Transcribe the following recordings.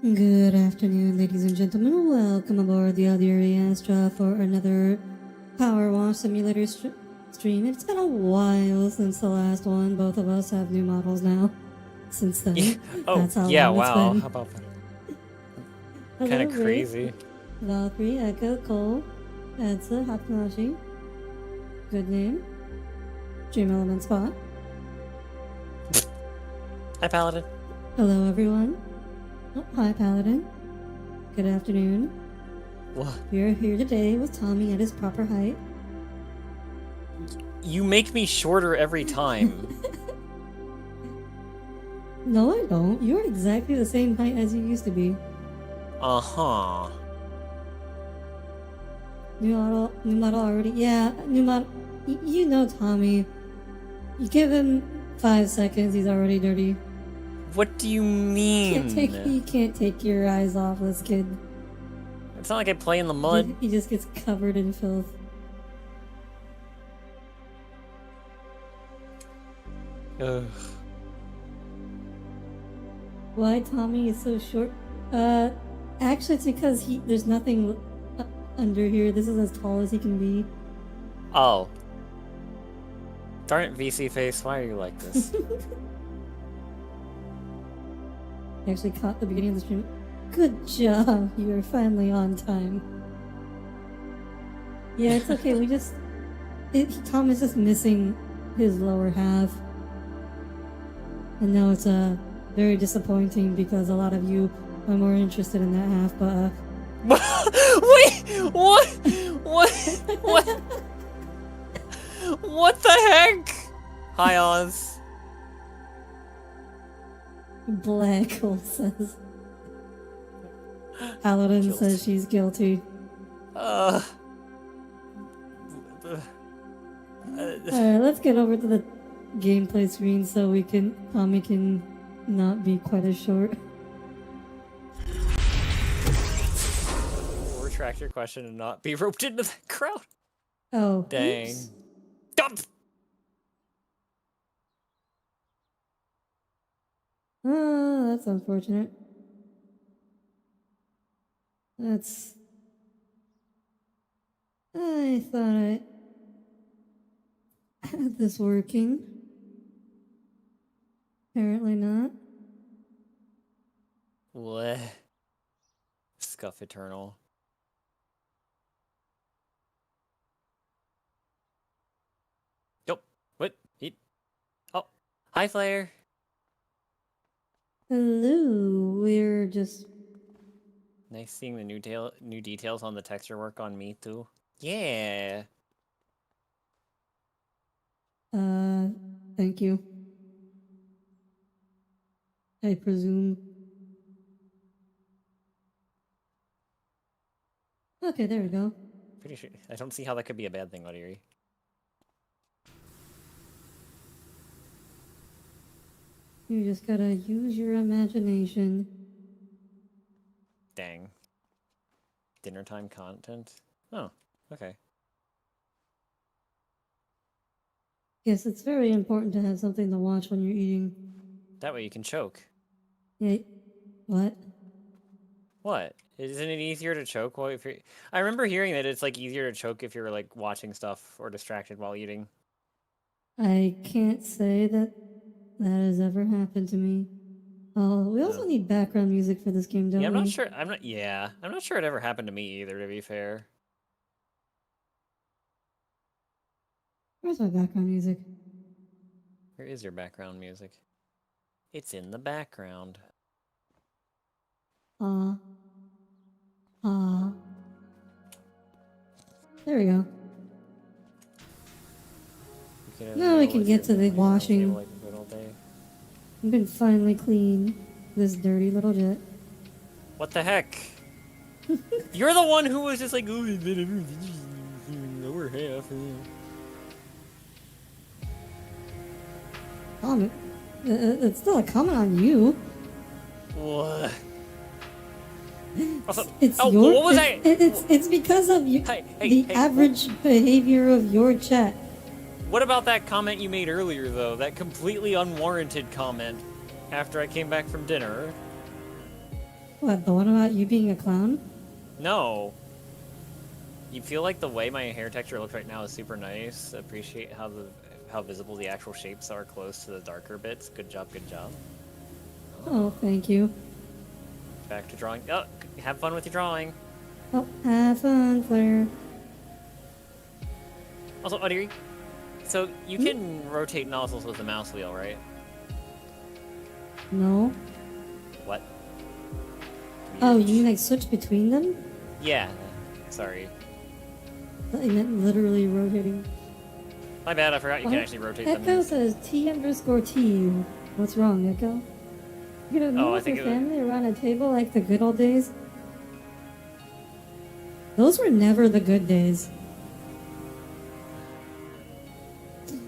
Good afternoon, ladies and gentlemen. Welcome aboard the Audire Astra for another Powerwash Simulator stream. It's been a while since the last one. Both of us have new models now. Since then, that's how long it's been. How about that? Kind of crazy. Valkyrie, Echo, Cole, Edsa, Hakanashi. Good name. Dream Element Spot. Hi, Paladin. Hello, everyone. Oh, hi, Paladin. Good afternoon. What? We're here today with Tommy at his proper height. You make me shorter every time. No, I don't. You're exactly the same height as you used to be. Uh-huh. New model already. Yeah, new model. You know Tommy. You give him 5 seconds, he's already dirty. What do you mean? You can't take your eyes off this kid. It's not like I play in the mud. He just gets covered in filth. Ugh. Why Tommy is so short? Actually it's because there's nothing under here. This is as tall as he can be. Oh. Darn it, VC face, why are you like this? I actually caught the beginning of the stream. Good job, you are finally on time. Yeah, it's okay, Tom is just missing his lower half. And now it's very disappointing because a lot of you are more interested in that half, but Wait! What? What? What the heck? Hi, Oz. Black Hole says. Paladin says she's guilty. Alright, let's get over to the gameplay screen so Tommy can not be quite as short. Retract your question and not be roped into that crowd. Oh. Dang. Oops. Dump! Oh, that's unfortunate. I thought I had this working. Apparently not. What? Scuff Eternal. Yup. What? Oh. Hi, Flare. Hello, we're just... Nice seeing the new details on the texture work on me, too. Yeah. Thank you. I presume. Okay, there we go. Pretty sure. I don't see how that could be a bad thing, Audire. You just gotta use your imagination. Dang. Dinner time content? Oh, okay. Yes, it's very important to have something to watch when you're eating. That way you can choke. Yeah. What? What? Isn't it easier to choke while if you're... I remember hearing that it's like easier to choke if you're like watching stuff or distracted while eating. I can't say that has ever happened to me. Oh, we also need background music for this game, don't we? I'm not sure. I'm not sure it ever happened to me either, to be fair. Where's my background music? Where is your background music? It's in the background. There we go. Now we can get to the washing. I'm gonna finally clean this dirty little jet. What the heck? You're the one who was just like, oh, lower half. Comment. It's still a comment on you. What? It's oh, your. What was that? It's because of you. The average behavior of your chat. What about that comment you made earlier, though? That completely unwarranted comment after I came back from dinner. What, the one about you being a clown? No. You feel like the way my hair texture looks right now is super nice. Appreciate how visible the actual shapes are close to the darker bits. Good job, good job. Oh, thank you. Back to drawing. Oh, have fun with your drawing. Oh, have fun, Claire. Also, Audire, so you can rotate nozzles with the mouse wheel, right? No. What? Oh, you mean like switch between them? Yeah. Sorry. I meant literally rotating. My bad, I forgot you can actually rotate them. Echo says T_T. What's wrong, Echo? You gonna meet with your family around a table like the good old days? Those were never the good days.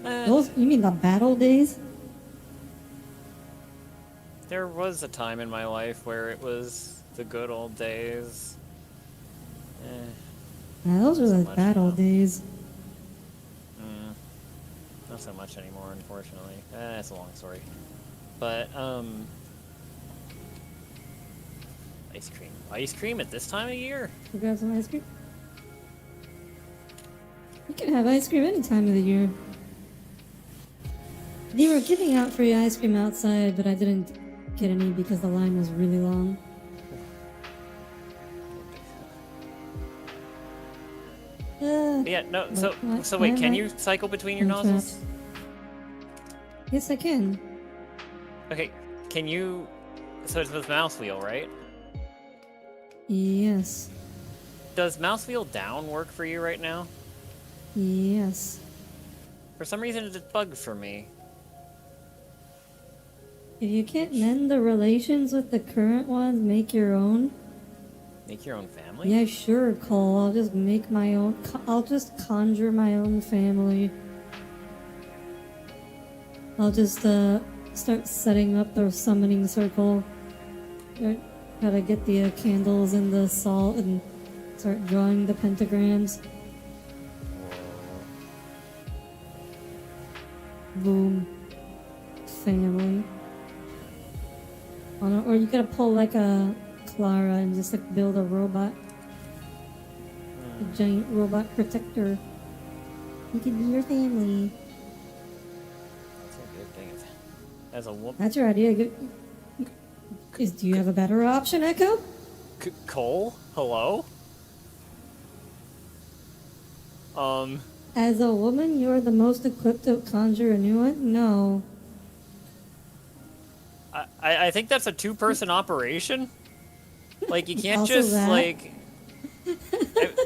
Those, you mean the bad old days? There was a time in my life where it was the good old days. Yeah, those were the bad old days. Not so much anymore, unfortunately. That's a long story. But, ice cream. Ice cream at this time of year? You grab some ice cream? You can have ice cream any time of the year. They were giving out free ice cream outside, but I didn't get any because the line was really long. Yeah, no, so wait, can you cycle between your nozzles? Yes, I can. Okay, can you... So it's with mouse wheel, right? Yes. Does mouse wheel down work for you right now? Yes. For some reason it's bugged for me. If you can't mend the relations with the current ones, make your own. Make your own family? Yeah, sure, Cole. I'll just make my own. I'll just conjure my own family. I'll just start setting up the summoning circle. Gotta get the candles and the salt and start drawing the pentagrams. Boom. Family. Oh, no, or you gotta pull like a Clara and just like build a robot. A giant robot protector. You can be your family. That's a good thing. As a woman. That's your idea. Do you have a better option, Echo? Cole? Hello? As a woman, you're the most equipped to conjure a new one? No. I think that's a two-person operation. Like, you can't Also just, that. like...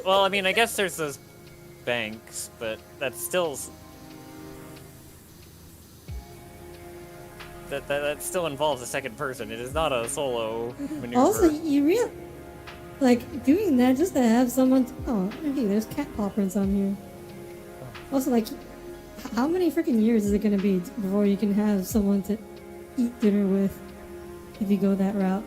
well, I mean, I guess there's those banks, but that's still... That still involves a second person. It is not a solo maneuver. Also, you like, doing that just to have someone... Oh, hey, there's cat paw prints on here. Also, like, how many freaking years is it gonna be before you can have someone to eat dinner with if you go that route?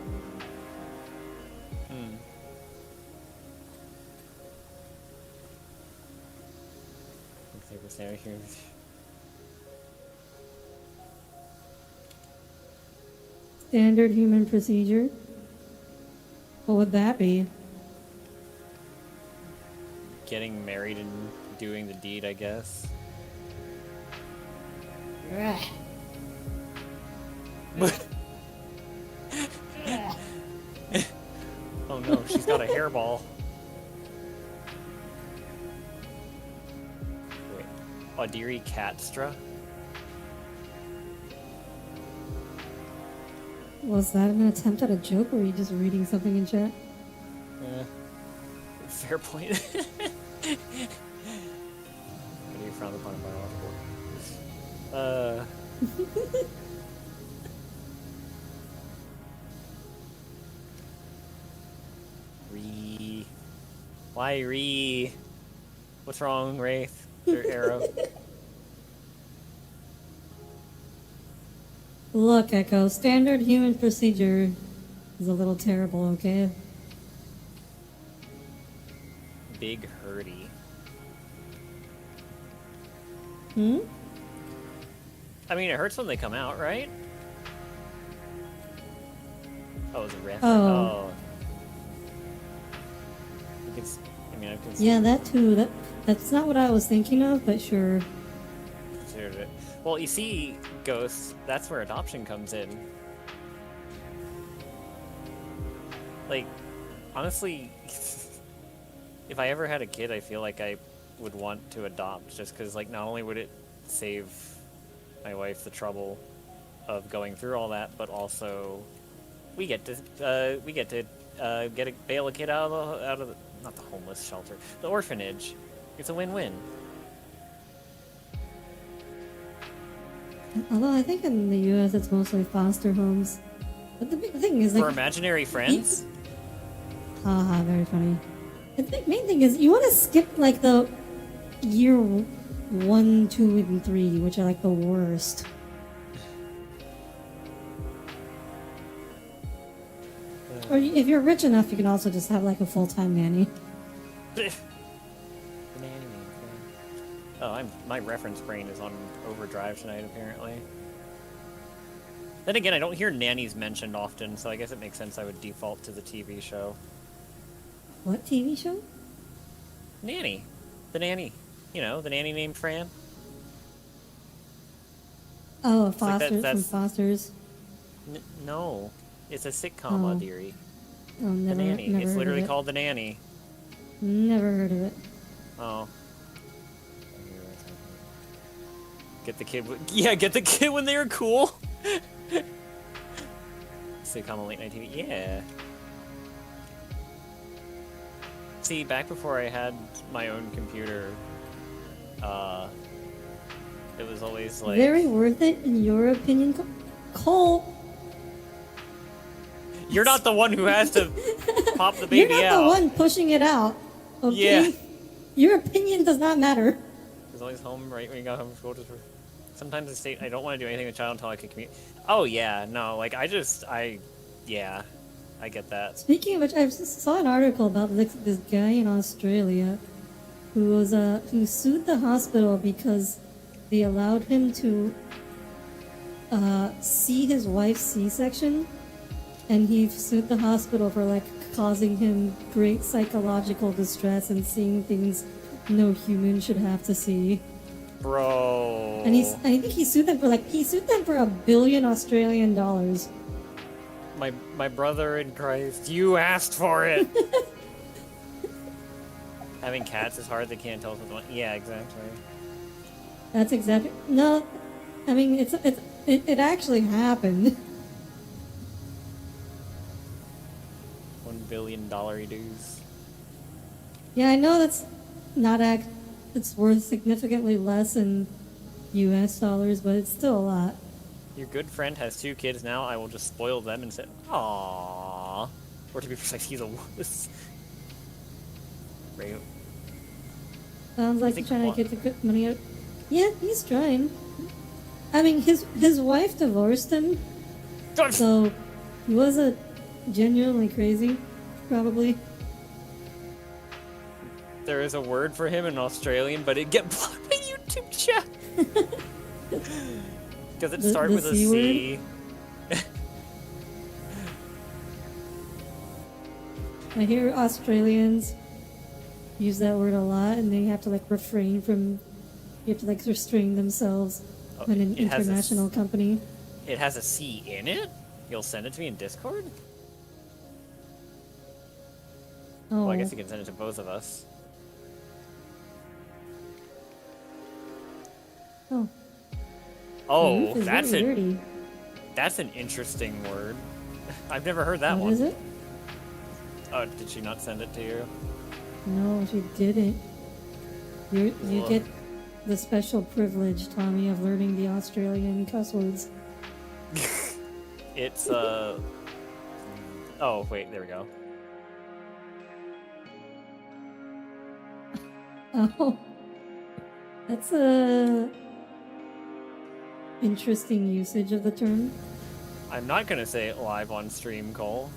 Standard human procedure? What would that be? Getting married and doing the deed, I guess. Oh no, she's got a hairball. Wait, Audire Astra? Was that an attempt at a joke, or were you just reading something in chat? Fair point. What do you frown upon a biological? Why Ree? What's wrong, Wraith? Or Arrow? Look, Echo, standard human procedure is a little terrible, okay? Big hurdy. I mean, it hurts when they come out, right? Oh, it's a reference. Oh. Oh. You can, I mean, I can Yeah, that too. That's not what I was thinking of, but sure. considered it. Well, you see, Ghosts, that's where adoption comes in. Like, honestly, if I ever had a kid, I feel like I would want to adopt, just because, like, not only would it save my wife the trouble of going through all that, but also we get to bail a kid out of the, not the homeless shelter, the orphanage. It's a win-win. Although I think in the U.S. it's mostly foster homes. But the big thing is like For imaginary friends. Haha, very funny. The main thing is you want to skip like the year 1, 2, and 3, which are like the worst. Or if you're rich enough, you can also just have like a full-time nanny. Oh, my reference brain is on overdrive tonight, apparently. Then again, I don't hear nannies mentioned often, so I guess it makes sense I would default to the TV show. What TV show? Nanny. The nanny. You know, the nanny named Fran. Oh, It's like Foster's that's- from Foster's. No. It's a sitcom, Oh. Audire. Oh, never, The Nanny. never It's heard literally of it. called The Nanny. Never heard of it. Oh. Get the kid. Yeah, get the kid when they were cool. Sitcom on late night TV. Yeah. See, back before I had my own computer, it was always like Very worth it in your opinion, Cole. you're not the one who has to pop the baby You're not out. the one pushing it out. Okay? Yeah. Your opinion does not matter. He's always home right when you got home from school. Sometimes the state I don't want to do anything with the child until I can commute. Oh yeah, no, like yeah, I get that. Speaking of which, I saw an article about this guy in Australia who sued the hospital because they allowed him to see his wife's C-section, and he sued the hospital for like causing him great psychological distress and seeing things no human should have to see. Bro. And I think he sued them for $1 billion Australian dollars. My brother in Christ, you asked for it. Having cats is hard. They can't tell us what they want. Yeah, exactly. That's exactly no. I mean, it actually happened. $1 billion dues. Yeah, I know that's not it's worth significantly less in U.S. dollars, but it's still a lot. Your good friend has 2 kids now. I will just spoil them and say, "Aww." Or to be precise, he's a wuss. Right. Sounds like You he's think trying to get the good money out. Yeah, he's trying. I mean, his wife divorced him, so he wasn't genuinely crazy, probably. There is a word for him in Australian, but it get blocked by YouTube chat. Does it start The with a C C? I hear Australians use that word a lot, and they have to like refrain from. You have to like restrain themselves when an it has a international company. It has a C in it? You'll send it to me in Discord? Oh, Well, I guess you can send it to both of us. oh, Oh, roof is that's really an dirty. that's an interesting word. I've never heard that What one. is it? Oh, did she not send it to you? No, she didn't. You Whoa. get the special privilege, Tommy, of learning the Australian cuss words. It's Oh, wait, there we go. Oh, that's a interesting usage of the term. I'm not gonna say it live on stream, Cole.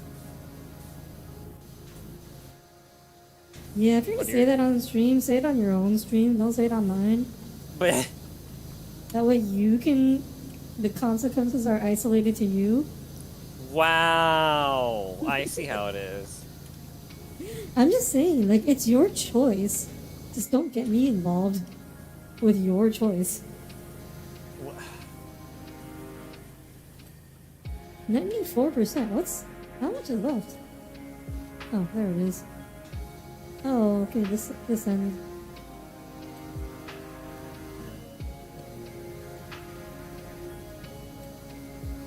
Yeah, if you're gonna What do say you- that on stream, say it on your own stream. Don't say it on mine. But That way the consequences are isolated to you. Wow. I see how it is. I'm just saying, like, it's your choice. Just don't get me involved with your choice. 94%. How much is left? Oh, there it is. Oh, okay, this end.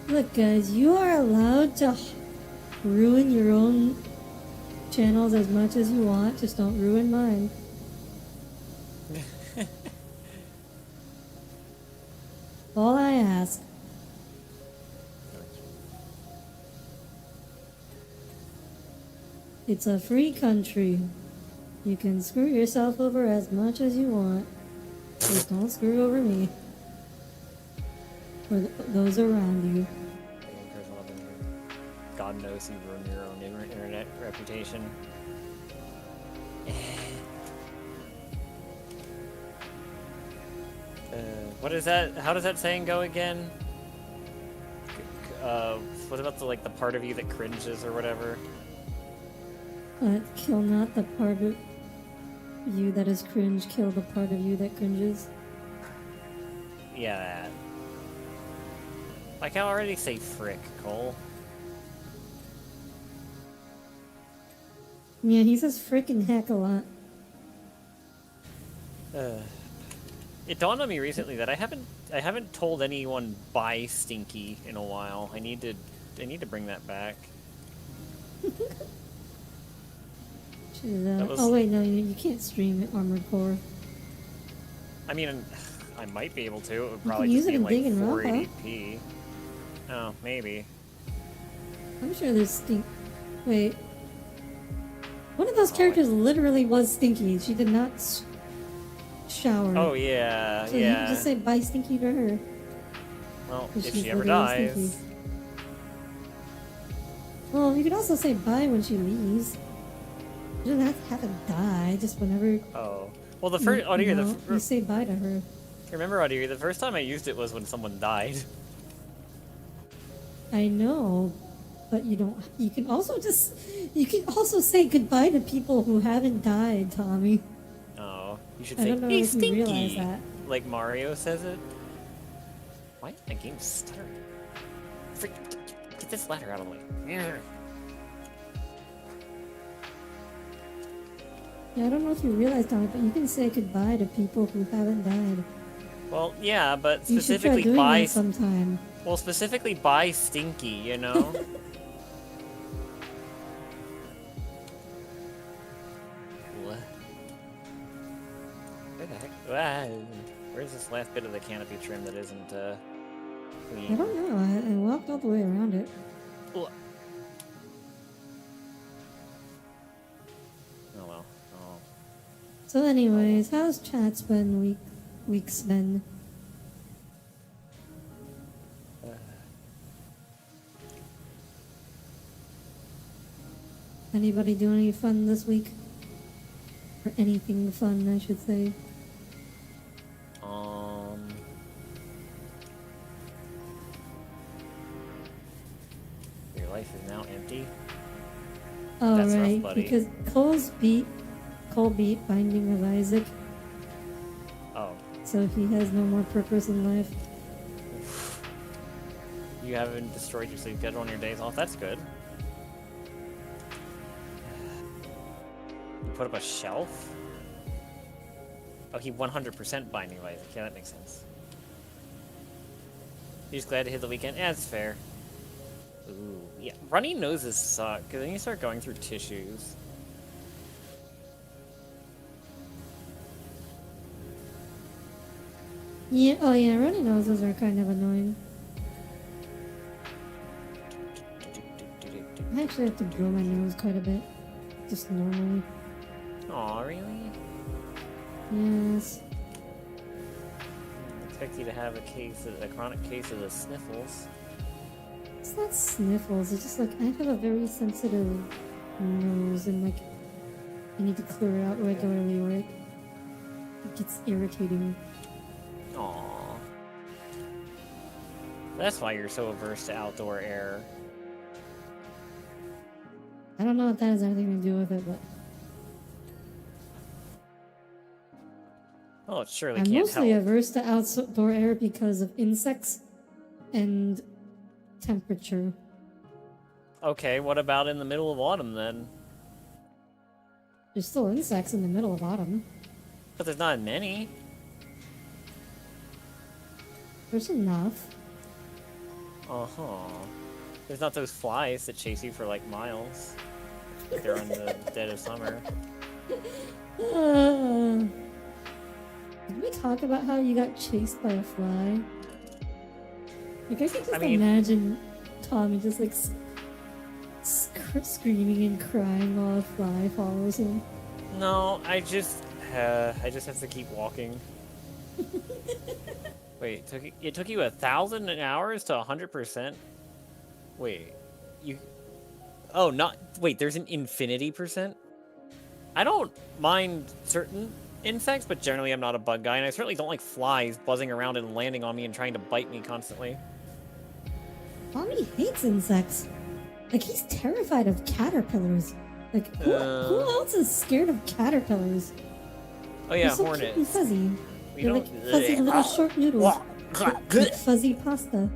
Look, guys, you are allowed to ruin your own channels as much as you want, just don't ruin mine. All I ask. It's a free country. You can screw yourself over as much as you want. Just don't screw over me. Or those around you. God knows you ruin your own internet reputation. What is that? How does that saying go again? What about the part of you that cringes or whatever? Kill not the part of you that is cringe, kill the part of you that cringes. Yeah, that. Like, I already say frick, Cole. Yeah, he says frickin' heck a lot. It dawned on me recently that I haven't told anyone bye stinky in a while. I need to bring that back. Oh wait, no, you can't stream it Armored Core. I mean, I might be able to. It would probably use just it be in like Dig and 480p. Oh, maybe. I'm sure there's Wait. One of those characters literally was Stinky. She did not shower. Oh, yeah, so yeah. you can just say bye Stinky to her. Well, if she ever dies. Stinky. Well, you could also say bye when she leaves. You don't have to die, just whenever. Oh. Well, the first. Audire, you say bye to her. Remember, Audire, the first time I used it was when someone died. I know, but you don't. You can also say goodbye to people who haven't died, Tommy. Oh, you should I say, don't know hey, if Stinky! you realize that. Like Mario says it. Why is my game stuttering? Freak! Get this ladder out of the way. Yeah, I don't know if you realize, Tommy, but you can say goodbye to people who haven't died. Well, yeah, but You should try specifically doing by that sometime. well, specifically by Stinky, you know. What? Where the heck? Where's this last bit of the canopy trim that isn't clean? I don't know. I walked all the way around it. Oh well. Oh. So, anyways, how's chat's been? Weeks been? Anybody do any fun this week? Or anything fun, I should say. Your life is now empty. Oh, That's right, rough, buddy. because Cole beat Binding of Isaac, Oh, so he has no more purpose in life. you haven't destroyed your sleep schedule on your days off. That's good. You put up a shelf? Oh, he 100% Binding of Isaac. Yeah, that makes sense. You just glad to hit the weekend? Yeah, that's fair. Ooh, yeah. Runny noses suck, because then you start going through tissues. Yeah, oh yeah, runny noses are kind of annoying. I actually have to blow my nose quite a bit, just normally. Aw, really? Yes. I expect you to have a chronic case of the sniffles. It's not sniffles, it's just like I have a very sensitive nose and like I need to clear it out regularly or it gets irritating. Aww. That's why you're so averse to outdoor air. I don't know if that has anything to do with it, but Oh, it surely I'm can't mostly help. averse to outdoor air because of insects and temperature. Okay, what about in the middle of autumn then? There's still insects in the middle of autumn. But there's not many. There's enough. Uh-huh. There's not those flies that chase you for like miles. They're in the dead of summer. Did we talk about how you got chased by a fly? Like, I can just I mean- imagine Tommy just like screaming and crying while a fly follows him. No, I just have to keep walking. Wait, it took you 1,000 hours to 100%? Wait, you... Oh, not... Wait, there's an infinity percent? I don't mind certain insects, but generally I'm not a bug guy, and I certainly don't like flies buzzing around and landing on me and trying to bite me constantly. Tommy hates insects. Like, he's terrified of caterpillars. Like, who else is scared of caterpillars? Oh yeah, They're so hornets. cute and fuzzy. We They're don't... like fuzzy little short noodles. Like fuzzy pasta.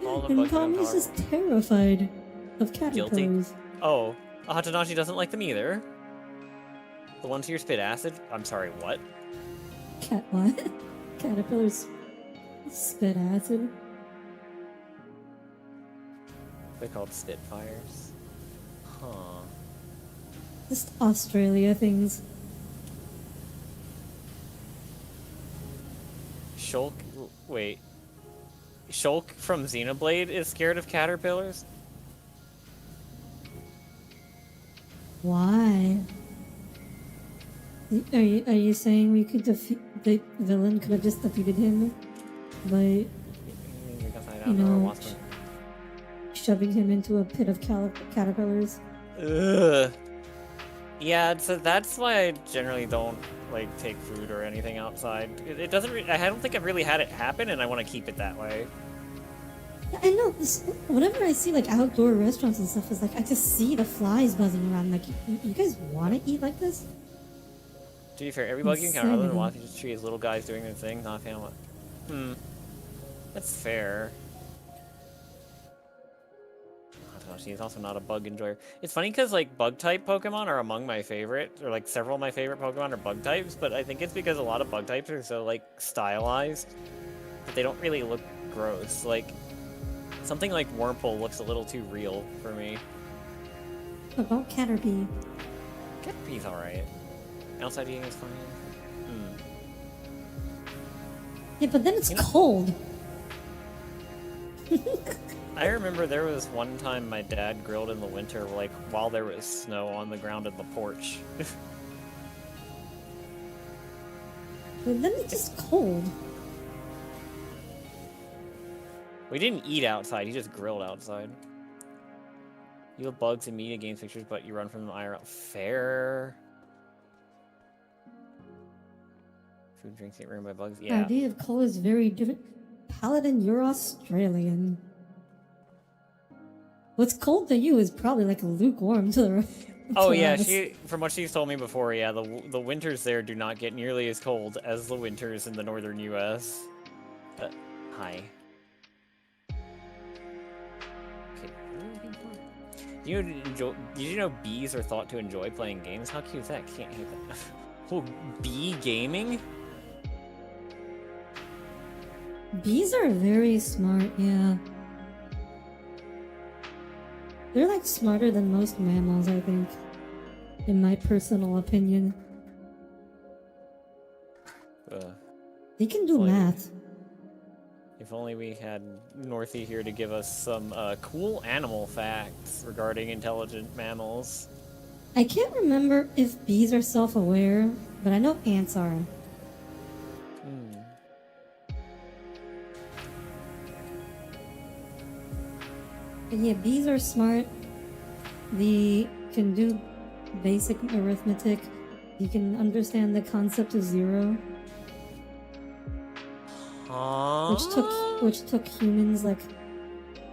All the And bugs Tommy's just terrified of Guilty. caterpillars. Oh, Hatanashi doesn't like them either. The ones who spit acid? I'm sorry, what? What? Caterpillars spit acid? They're called Spitfires. Huh. Just Australia things. Shulk... Wait. Shulk from Xenoblade is scared of caterpillars? Why? Are you saying we could defeat the villain could have just defeated him by You know, shoving him into a pit of caterpillars? Ugh. Yeah, so that's why I generally don't like take food or anything outside. It doesn't. I don't think I've really had it happen, and I want to keep it that way. I know. Whenever I see like outdoor restaurants and stuff, it's like I just see the flies buzzing around. Like, you guys want to eat like this? To be fair, every bug you encounter other than Insanity. Waffy just treat as little guys doing their thing. Not a fan of it. That's fair. She's also not a bug enjoyer. It's funny because like bug type Pokemon are among my favorite, or like several of my favorite Pokemon are bug types, but I think it's because a lot of bug types are so like stylized that they don't really look gross. Like something like Wurmple looks a little too real for me. What about Caterpie? Caterpie's alright. Outside eating is fine. Yeah, but then it's cold. I remember there was one time my dad grilled in the winter, like, while there was snow on the ground in the porch. But then it's just cold. We didn't eat outside, he just grilled outside. You have bugs and media games pictures, but you run from them IRL. Fair. Food, drinks get ruined by bugs. The Yeah. idea of cold is very different. Paladin, you're Australian. What's cold to you is probably like lukewarm to the rest. Oh yeah, from what she's told me before, yeah, the winters there do not get nearly as cold as the winters in the northern U.S. Hi. Okay, what are you looking for? Did you know bees are thought to enjoy playing games? How cute is that? Can't hate that. Oh, bee gaming? Bees are very smart, yeah. They're like smarter than most mammals, I think. In my personal opinion. They can do Like- math. If only we had Northy here to give us some cool animal facts regarding intelligent mammals. I can't remember if bees are self-aware, but I know ants are. But yeah, bees are smart. They can do basic arithmetic. You can understand the concept of zero, Huh? which took humans like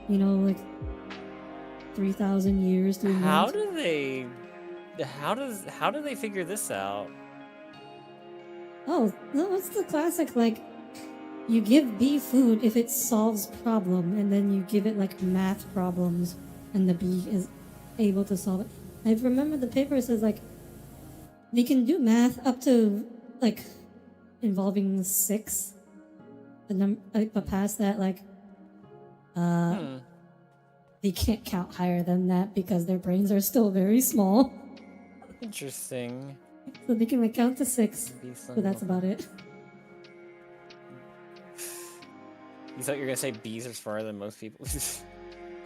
you know, like 3,000 years to invent. How do they figure this out? Oh, no, it's the classic, like, you give bee food if it solves problem, and then you give it, like, math problems, and the bee is able to solve it. I remember the paper says, like, they can do math up to, like, involving 6. But past that, like, they can't count higher than that because their brains are still very small. Interesting. So they can, like, count to 6, but that's about it. You thought you were gonna say bees are smarter than most people.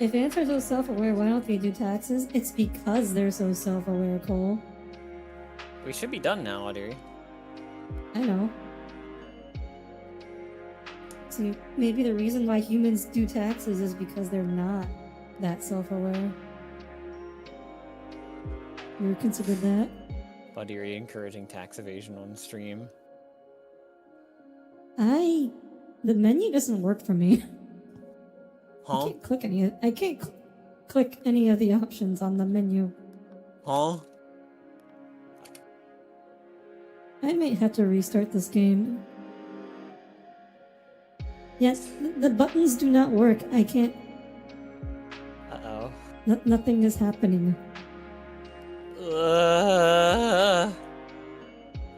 If ants are so self-aware, why don't they do taxes? It's because they're so self-aware, Cole. We should be done now, Audire. I know. See, maybe the reason why humans do taxes is because they're not that self-aware. You ever considered that? Audire encouraging tax evasion on stream. The menu doesn't work for me. Huh? I can't click any of the options on the menu. Huh? I might have to restart this game. Yes, the buttons do not work. I can't. Uh-oh. Nothing is happening.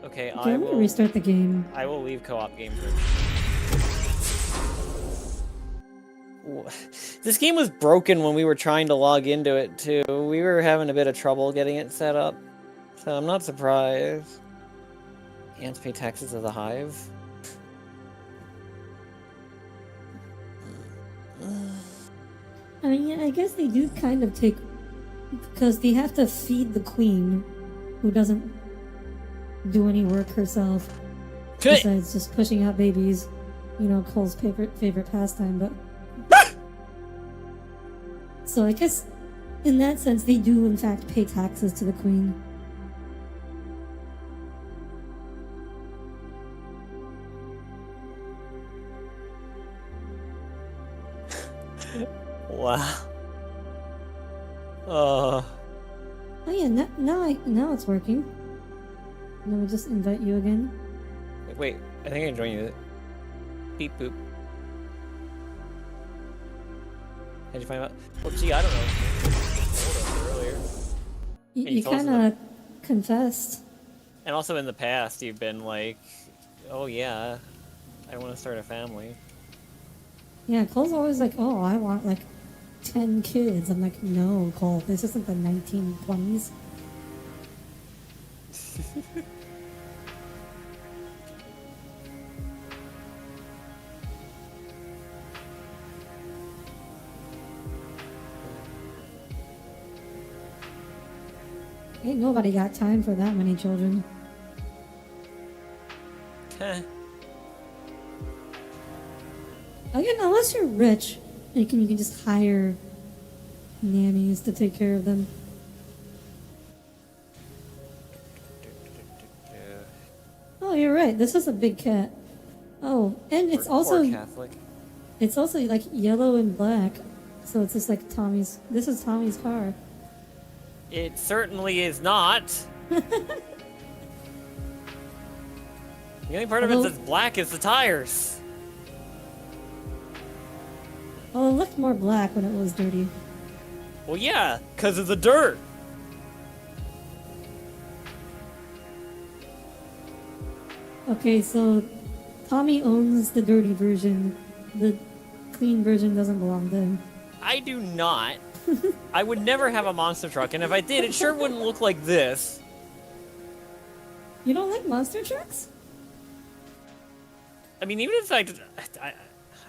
Okay, I'm gonna restart the game. I will leave co-op game for this game was broken when we were trying to log into it too. We were having a bit of trouble getting it set up, so I'm not surprised. Ants pay taxes to the hive. I mean, yeah, I guess they do kind of take, because they have to feed the queen, who doesn't do any work herself, besides just pushing out babies. You know, Cole's favorite pastime, but... So I guess, in that sense, they do in fact pay taxes to the queen. Wow. Oh yeah, now it's working. Let me just invite you again. Wait, I think I can join you. Beep boop. How'd you find out? Well, gee, I don't know. I told us earlier. You kind of confessed. And also in the past, you've been like, oh yeah, I want to start a family. Yeah, Cole's always like, oh, I want like 10 kids. I'm like, no, Cole, this isn't the 1920s. Ain't nobody got time for that many children. Heh. Oh, you know, unless you're rich, you can just hire nannies to take care of them. Oh, you're right. This is a big cat. Oh, and it's also Catholic. It's also like yellow and black, so it's just like Tommy's. This is Tommy's car. It certainly is not. The only part of it that's black is the tires. Well, it looked more black when it was dirty. Well, yeah, because of the dirt. Okay, so Tommy owns the dirty version. The clean version doesn't belong to him. I do not. I would never have a monster truck, and if I did, it sure wouldn't look like this. You don't like monster trucks? I mean, even if I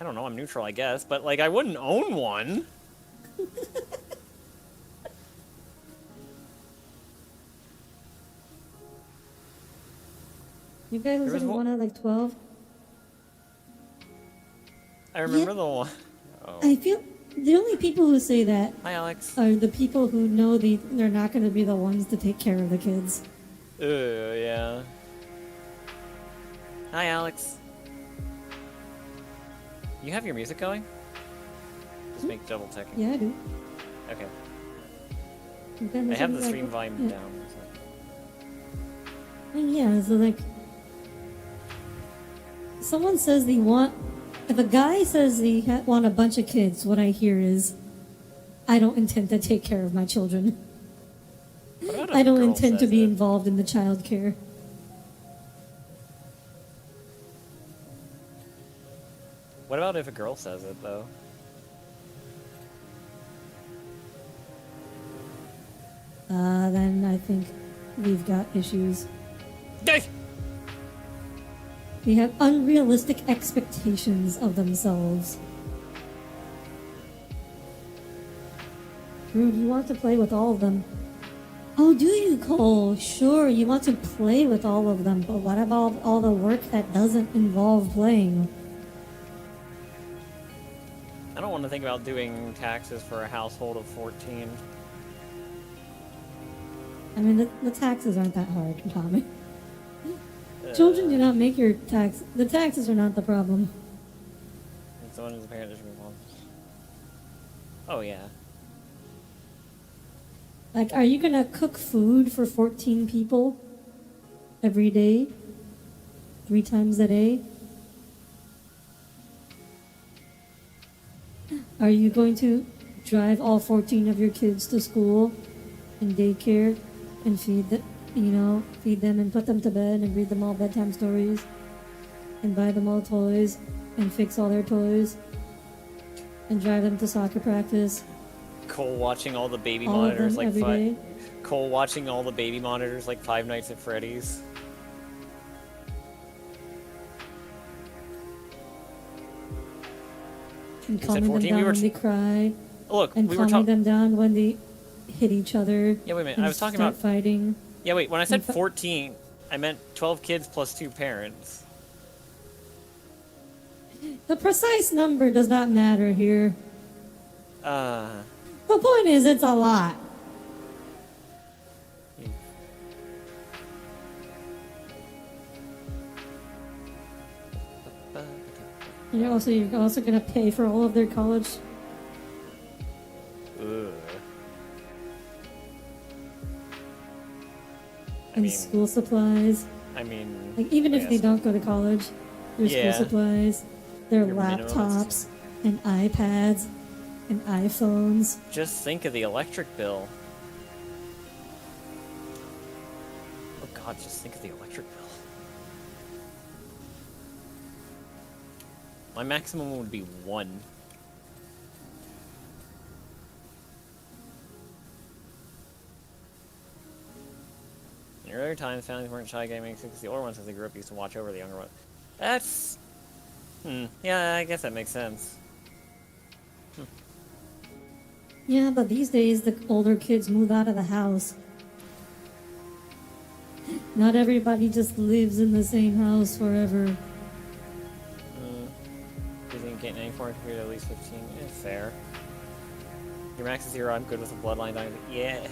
don't know, I'm neutral, I guess, but, like, I wouldn't own one. You guys was one out of like 12? I remember the one. Oh. I feel the only people who say that Hi, Alex. are the people who know they're not going to be the ones to take care of the kids. Yeah. Hi, Alex. You have your music going? Just make double checking. Yeah, I do. Okay. Okay, I have the like- stream volume yeah. down. So. Yeah, so like, someone says they want. If a guy says they want a bunch of kids, what I hear is, I don't intend to take care of my children. What about if I a don't girl intend to says be it? involved in the child care. What about if a girl says it, though? Then I think we've got issues. Hey! They have unrealistic expectations of themselves. Rude, you want to play with all of them. Oh, do you, Cole? Sure, you want to play with all of them, but what about all the work that doesn't involve playing? I don't want to think about doing taxes for a household of 14. I mean, the taxes aren't that hard, Tommy. Children do not make your tax. The taxes are not the problem. If someone is a parent, there should be one. Oh, yeah. Like, are you gonna cook food for 14 people every day? 3 times a day? Are you going to drive all 14 of your kids to school and daycare and feed them, feed them and put them to bed and read them all bedtime stories and buy them all toys and fix all their toys and drive them to soccer practice? Cole watching all the baby All of monitors them like every day? Cole watching all the baby monitors like Five Nights at Freddy's. And said calming them 14? down We were when they cry. Look, And we were calming talking. them down when they hit each other. Yeah, wait a minute. and I was talking start about. fighting. Yeah, wait. When I said And 14, I meant 12 kids plus 2 parents. The precise number does not matter here. Uh. The point is, it's a lot. And you're also gonna pay for all of their college. Ugh. And mean- school supplies. I mean. Like, even if I they guess. don't go to college, their Yeah. school supplies, their Your minimums. laptops, and iPads, and iPhones. Just think of the electric bill. Oh god, just think of the electric bill. My maximum would be 1. In earlier times, families weren't shy gaming because the older ones, as they grew up, used to watch over the younger ones. That's... yeah, I guess that makes sense. Yeah, but these days the older kids move out of the house. Not everybody just lives in the same house forever. You think getting any form of computer at least 15? Fair. Your max is 0, I'm good with a bloodline dynamic. Yeah.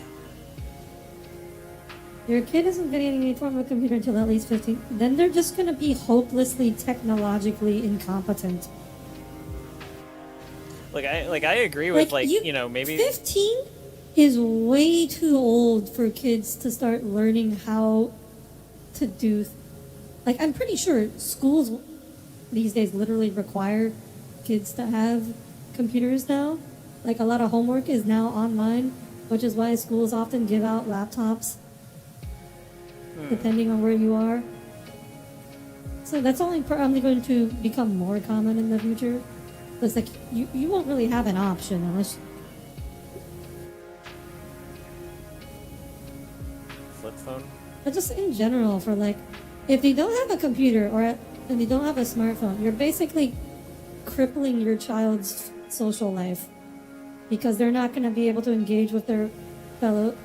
Your kid isn't getting any form of computer until at least 15. Then they're just gonna be hopelessly technologically incompetent. I agree with, maybe... 15 is way too old for kids to start learning how to do... I'm pretty sure schools these days literally require kids to have computers now. A lot of homework is now online, which is why schools often give out laptops, depending on where you are. So that's only probably going to become more common in the future. It's you won't really have an option unless... Flip phone? But just in general, for if they don't have a computer and they don't have a smartphone, you're basically crippling your child's social life because they're not going to be able to engage with their fellow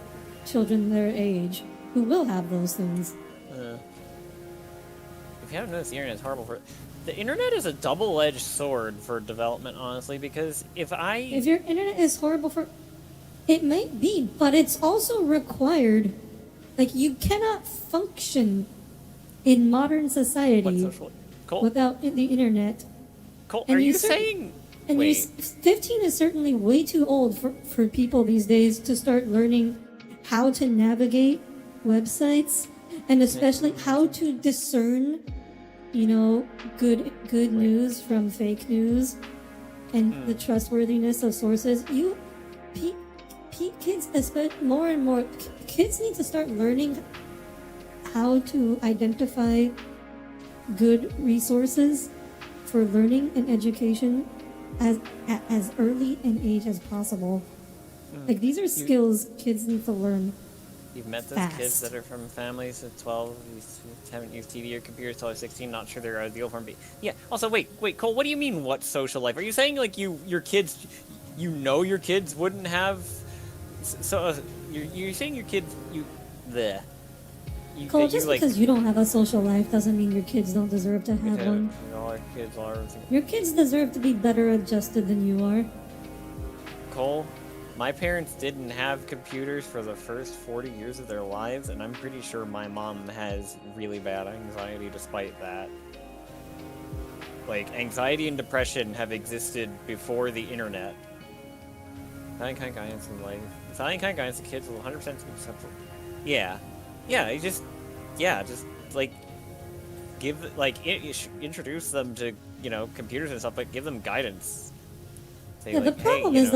children their age who will have those things. If you haven't noticed, the internet is horrible for... The internet is a double-edged sword for development, honestly, because if your internet is horrible for... It might be, but it's also required. You cannot function in modern society Cole, without the internet. Cole, And are you you cer- saying And Wait. 15 is certainly way too old for people these days to start learning how to navigate websites and especially how to discern, good news from fake news and the trustworthiness of sources. Kids, especially more and more, kids need to start learning how to identify good resources for learning and education as early an age as possible. Like these are skills kids need to learn. You've met those kids that are from families of 12, haven't used TV or computers till they're 16, not sure they're ideal for them. Yeah, also, wait, Cole, what do you mean, what social life? Are you saying, like, your kids, your kids wouldn't have, you're saying your kids, Cole, just because you don't have a social life doesn't mean your kids don't deserve to have one. Our kids are. Your kids deserve to be better adjusted than you are. Cole, my parents didn't have computers for the first 40 years of their lives, and I'm pretty sure my mom has really bad anxiety despite that. Like, anxiety and depression have existed before the internet. Italian kind guidance in life. Italian kind guidance to kids will 100% acceptable. Yeah, just like introduce them to computers and stuff, but give them guidance. Say, the problem is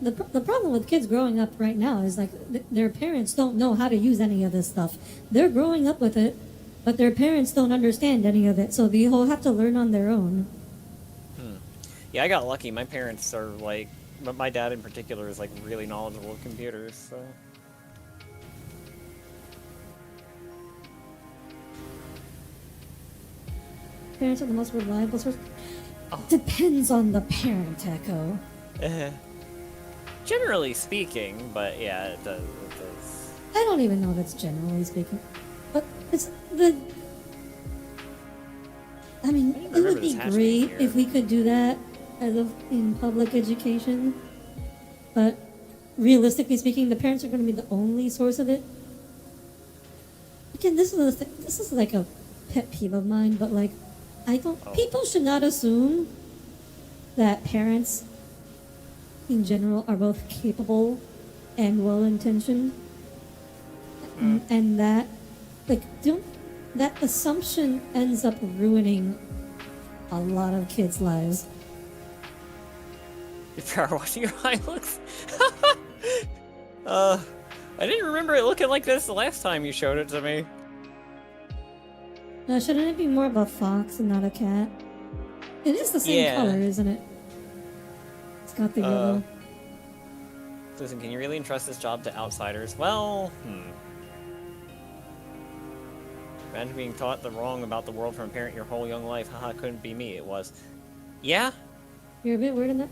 the problem with kids growing up right now is like their parents don't know how to use any of this stuff. They're growing up with it, but their parents don't understand any of it, so they all have to learn on their own. Yeah, I got lucky. My parents are like, my dad in particular is like really knowledgeable of computers, so. Parents are the most reliable source. Depends on the parent, Echo. Generally speaking, but yeah, it does. I don't even know if it's generally speaking, but it's the. I mean, it would be great if we could do that in public education, but realistically speaking, the parents are going to be the only source of it. Again, this is like a pet peeve of mine, but like, people should not assume that parents in general are both capable and well-intentioned, and that that assumption ends up ruining a lot of kids' lives. Your Powerwash your eye looks. I didn't remember it looking like this the last time you showed it to me. Now, shouldn't it be more of a fox and not a cat? It is the same color, isn't it? It's got the yellow. Listen, can you really entrust this job to outsiders? Well, Imagine being taught the wrong about the world from a parent your whole young life. Haha, couldn't be me. It was. Yeah? You're a bit weird in that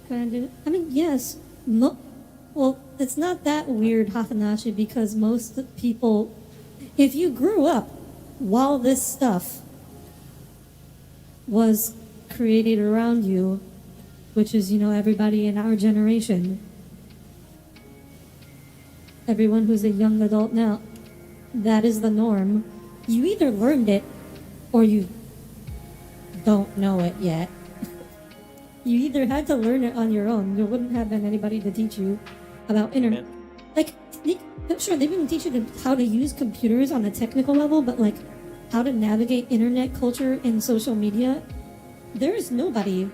kind of. I mean, yes. Well, it's not that weird, Hafanashi, because most people, if you grew up while this stuff was created around you, which is, everybody in our generation, everyone who's a young adult now, that is the norm. You either learned it or you don't know it yet. You either had to learn it on your own. There wouldn't have been anybody to teach you about internet. Like, sure, they didn't teach you how to use computers on a technical level, but like how to navigate internet culture and social media. There is nobody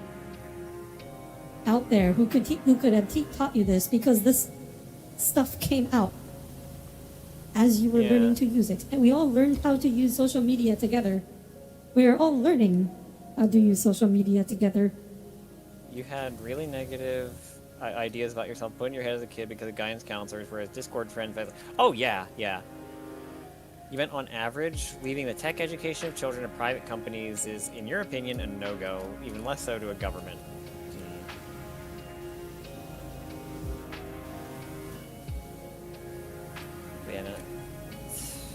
out there who could have taught you this, because this stuff came out as you were learning to use it. And we all learned how to use social media together. We are all learning how to use social media together. You had really negative ideas about yourself put in your head as a kid because of guidance counselors, whereas Discord friends, oh yeah. You meant on average, leaving the tech education of children to private companies is, in your opinion, a no-go, even less so to a government.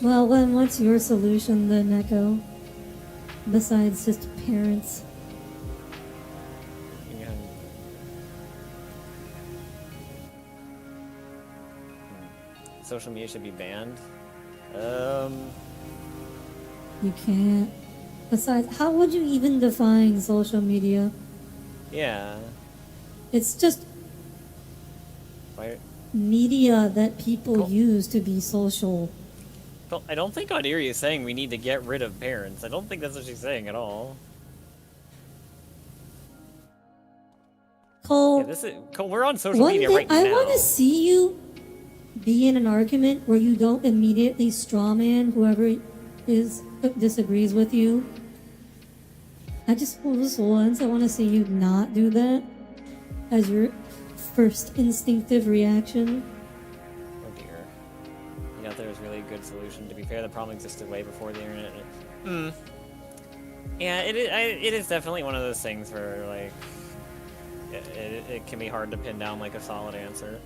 Well, then what's your solution then, Echo? Besides just parents? Social media should be banned. You can't. Besides, how would you even define social media? Yeah. It's just Why? media that people Cool. use to be social. Well, I don't think Audire is saying we need to get rid of parents. I don't think that's what she's saying at all. Cole, Yeah, Cole, we're on social one media thing right I now. want to see you be in an argument where you don't immediately strawman whoever disagrees with you. I just once I want to see you not do that as your first instinctive reaction. Oh dear. Yeah, there's really a good solution. To be fair, the problem existed way before the internet. Yeah, it is definitely one of those things where, like, it can be hard to pin down, like, a solid answer.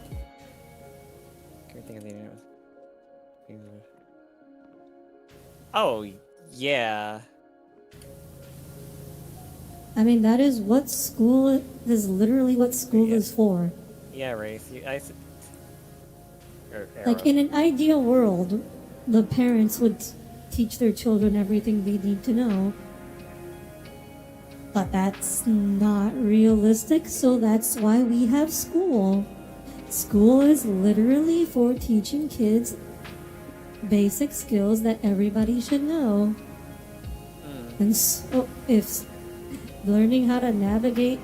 Can you think of the internet? Oh, yeah. I mean, that is what school is literally what school is for. Yeah, Wraith. Like, in an ideal world, the parents would teach their children everything they need to know. But that's not realistic, so that's why we have school. School is literally for teaching kids basic skills that everybody should know. And so, if learning how to navigate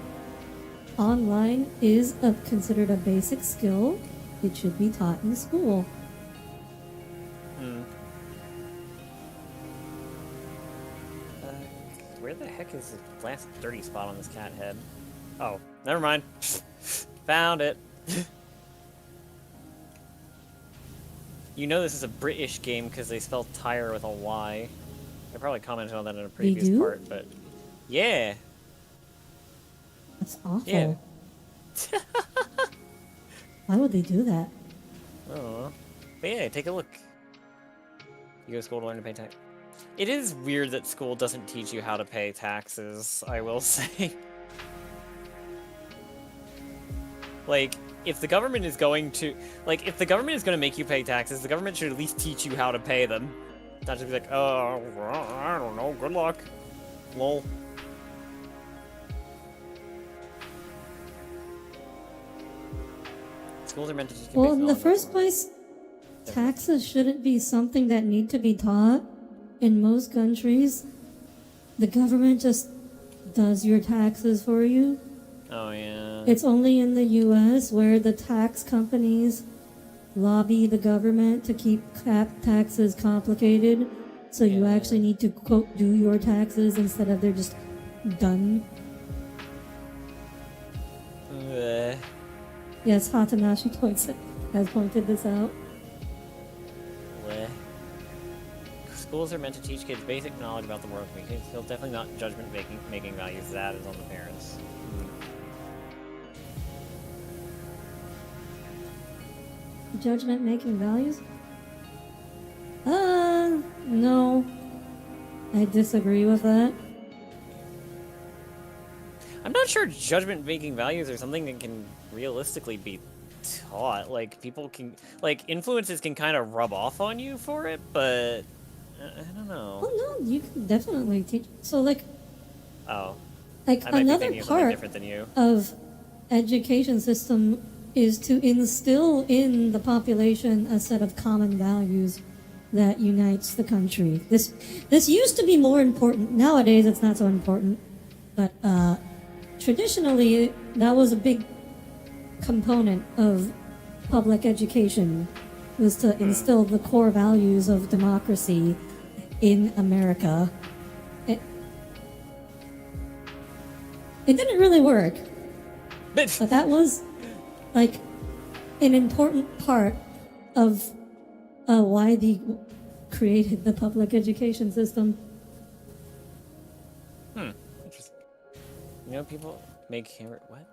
online is considered a basic skill, it should be taught in school. Where the heck is the last dirty spot on this cat head? Oh, never mind. Found it. You know this is a British game because they spell tire with a Y. I probably commented on that in a previous part, but yeah. That's awful. Yeah. Why would they do that? Oh, but yeah, take a look. You go to school to learn to pay tax. It is weird that school doesn't teach you how to pay taxes, I will say. Like, if the government is going to... Like, if the government is going to make you pay taxes, the government should at least teach you how to pay them. Not just be like, oh, I don't know, good luck. Lol. Schools are meant to teach you Well, in the first place, taxes shouldn't be something that need to be taught. In most countries, the government just does your taxes for you. Oh, yeah. It's only in the US where the tax companies lobby the government to keep taxes complicated. So you actually need to, quote, do your taxes instead of they're just done. Yes, Hatanashi has pointed this out. Schools are meant to teach kids basic knowledge about the world. It's definitely not judgment making values. That is on the parents. Judgment making values? No. I disagree with that. I'm not sure judgment making values are something that can realistically be taught. Like, people can... Like, influences can kind of rub off on you for it, but... I don't know. Well, no, you can definitely teach. So, like... Oh. Like, I might another be thinking of something part different than you. of education system is to instill in the population a set of common values that unites the country. This used to be more important. Nowadays, it's not so important. But traditionally, that was a big component of public education, was to instill the core values of democracy in America. It didn't really work. But that was, like, an important part of why they created the public education system. Interesting. You know, people make hammer... What?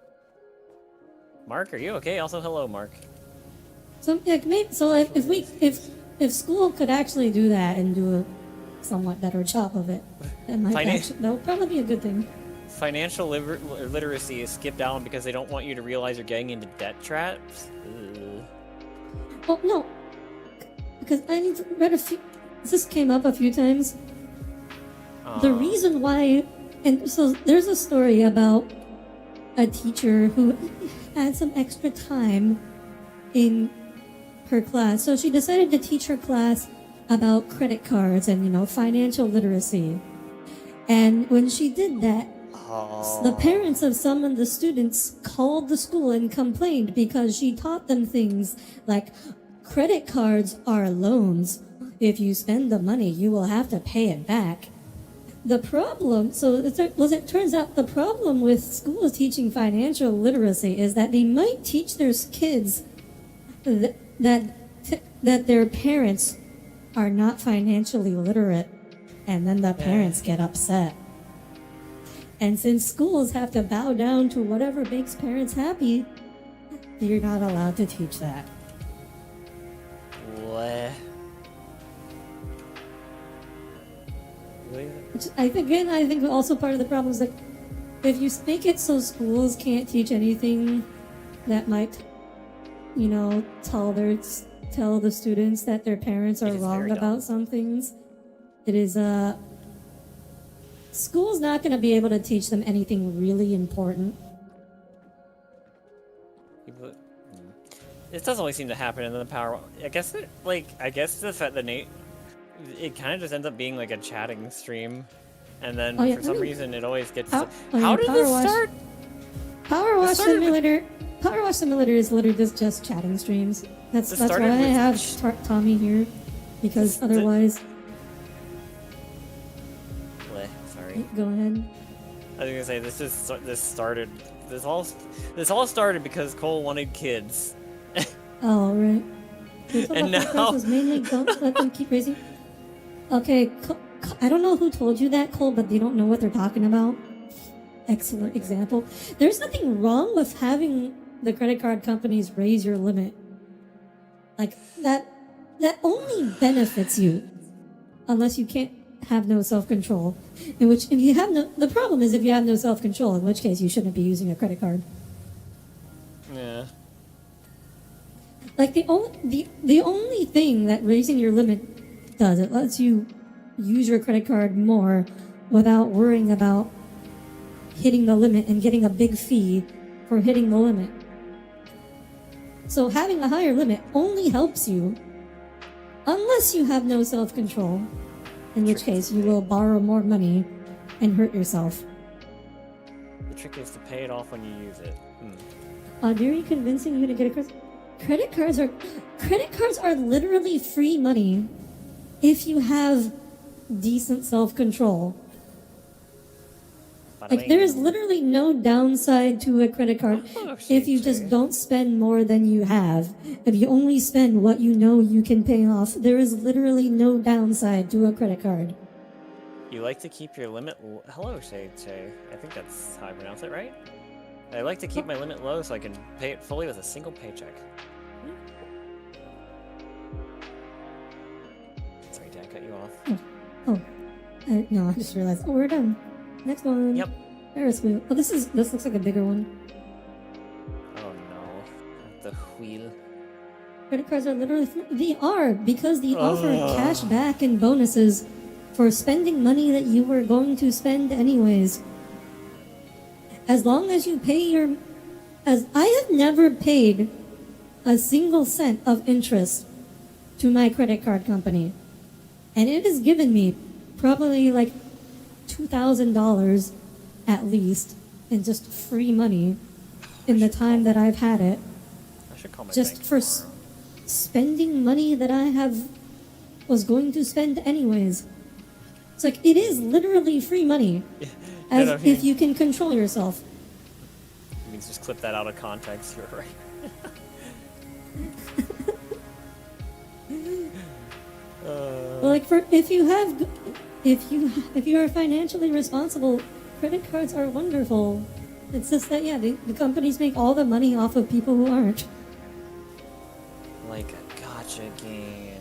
Mark, are you okay? Also, hello, Mark. So, like, if school could actually do that and do a somewhat better job of it, that would probably be a good thing. Financial literacy is skipped down because they don't want you to realize you're getting into debt traps? Well, no. Because I read a few... This came up a few times. The reason why... And so there's a story about a teacher who had some extra time in her class. So she decided to teach her class about credit cards and, financial literacy. And when she did that, the parents of some of the students called the school and complained because she taught them things like credit cards are loans. If you spend the money, you will have to pay it back. The problem, it turns out the problem with schools teaching financial literacy is that they might teach their kids that their parents are not financially literate, and then the parents get upset. And since schools have to bow down to whatever makes parents happy, you're not allowed to teach that. What? Which I think also part of the problem is that if you make it so schools can't teach anything that might, tell the students that their parents are wrong about some things, it is school's not going to be able to teach them anything really important. This doesn't always seem to happen in the power. I guess the fact that it kind of just ends up being like a chatting stream, and then for some reason it always gets. How did this start? Powerwash Simulator. Powerwash Simulator is literally just chatting streams. That's why I have Tommy here, because otherwise. Sorry. Go ahead. I was gonna say this all started because Cole wanted kids. Oh right. And now was mainly don't let them keep raising. Okay, I don't know who told you that, Cole, but they don't know what they're talking about. Excellent example. There's nothing wrong with having the credit card companies raise your limit. Like that only benefits you, unless you can't have no self-control. The problem is if you have no self-control, in which case you shouldn't be using a credit card. Yeah. Like the only thing that raising your limit does, it lets you use your credit card more without worrying about hitting the limit and getting a big fee for hitting the limit. So having a higher limit only helps you unless you have no self-control, in which case you will borrow more money and hurt yourself. The trick is to pay it off when you use it. Audire convincing you to get a credit cards are literally free money if you have decent self-control. Like, there is literally no downside to a credit card if you just don't spend more than you have. If you only spend what you know you can pay off, there is literally no downside to a credit card. You like to keep your limit hello, Shay. I think that's how I pronounce it, right? I like to keep my limit low so I can pay it fully with a single paycheck. Sorry, Dad, cut you off. No, I just realized. Oh, we're done. Next one. Yep. Ferris wheel. Oh, this looks like a bigger one. Oh no, the wheel. Credit cards are literally they are because they offer cash back and bonuses for spending money that you were going to spend anyways. As long as you pay as I have never paid a single cent of interest to my credit card company, and it has given me probably like $2,000 at least in just free money in the time that I've had it. I should call my just bank for tomorrow. Spending money that I was going to spend anyways. It's like it is literally free money, if you can control yourself. You means just clip that out of context. You're right. Like if you are financially responsible, credit cards are wonderful. It's just that the companies make all the money off of people who aren't. Like a gotcha game.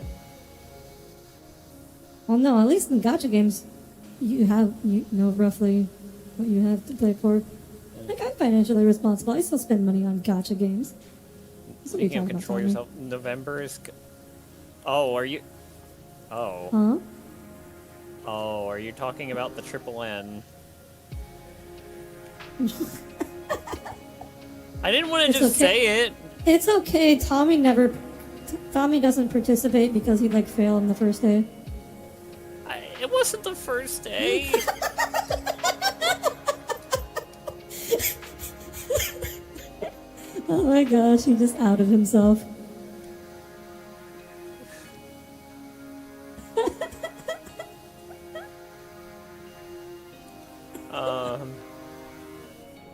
Well, no, at least in gacha games, you know roughly what you have to pay for. Like, I'm financially responsible. I still spend money on gacha games. Speaking of control yourself, November is. Oh, are you? Oh. Huh? Oh, are you talking about the Triple N? I didn't want to It's just okay. say it. It's okay. Tommy doesn't participate because he'd like fail on the first day. It wasn't the first day. Oh my gosh, he just outed himself.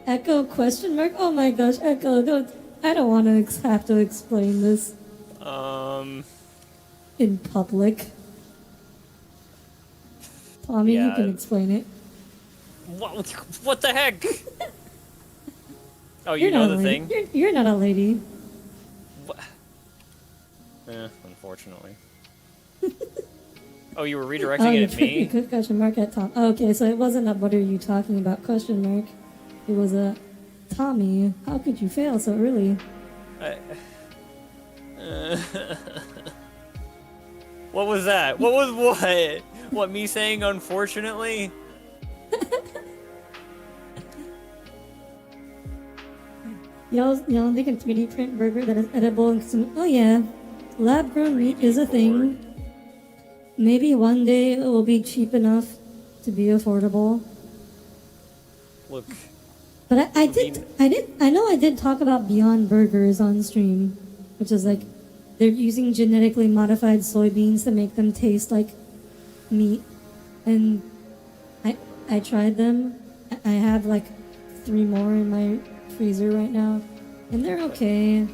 Echo question mark? Oh my gosh, Echo, I don't want to have to explain this in public. Tommy, you Yeah. can explain it. What the heck? Oh, you You're know not the a lady. thing? You're not a lady. What? Unfortunately. Oh, you were redirecting it at me? Good question mark at Tom. Oh, okay, so it wasn't a what are you talking about question mark. It was a Tommy, how could you fail so early? What was that? What was what? What, me saying unfortunately? Y'all think a 3D print burger that is edible and consumable? Oh yeah, lab grown meat is a thing. Maybe one day it will be cheap enough to be affordable. Look. But I know I did talk about Beyond Burgers on stream, which is like they're using genetically modified soybeans to make them taste like meat, and I tried them. I have like 3 more in my freezer right now, and they're okay.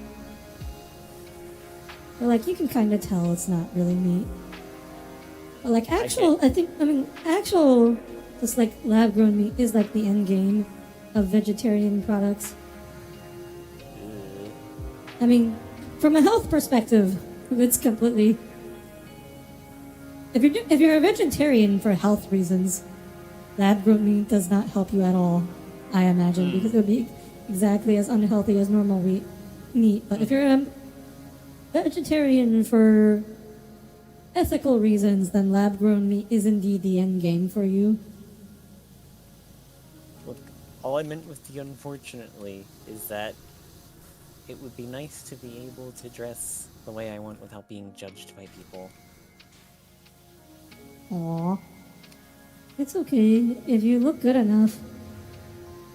But like you can kind of tell it's not really meat. But like actual just like lab grown meat is like the end game of vegetarian products. I mean, from a health perspective, it's completely. If you're a vegetarian for health reasons, lab grown meat does not help you at all. I imagine because it would be exactly as unhealthy as normal meat. But if you're a vegetarian for ethical reasons, then lab grown meat is indeed the end game for you. Look, all I meant with the unfortunately is that it would be nice to be able to dress the way I want without being judged by people. Aw. It's okay. If you look good enough,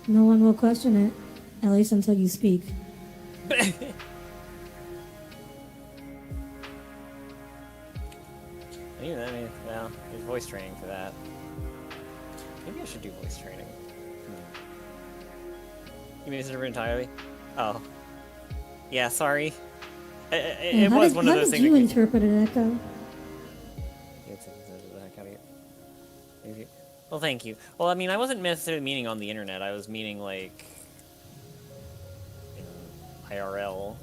no one will question it. At least until you speak. Well, there's voice training for that. Maybe I should do voice training. You misinterpreted entirely? Oh. Yeah, sorry. It was one of those things. How did you interpret it, Echo? Well, thank you. Well, I mean, I wasn't necessarily meaning on the internet. I was meaning, like, IRL.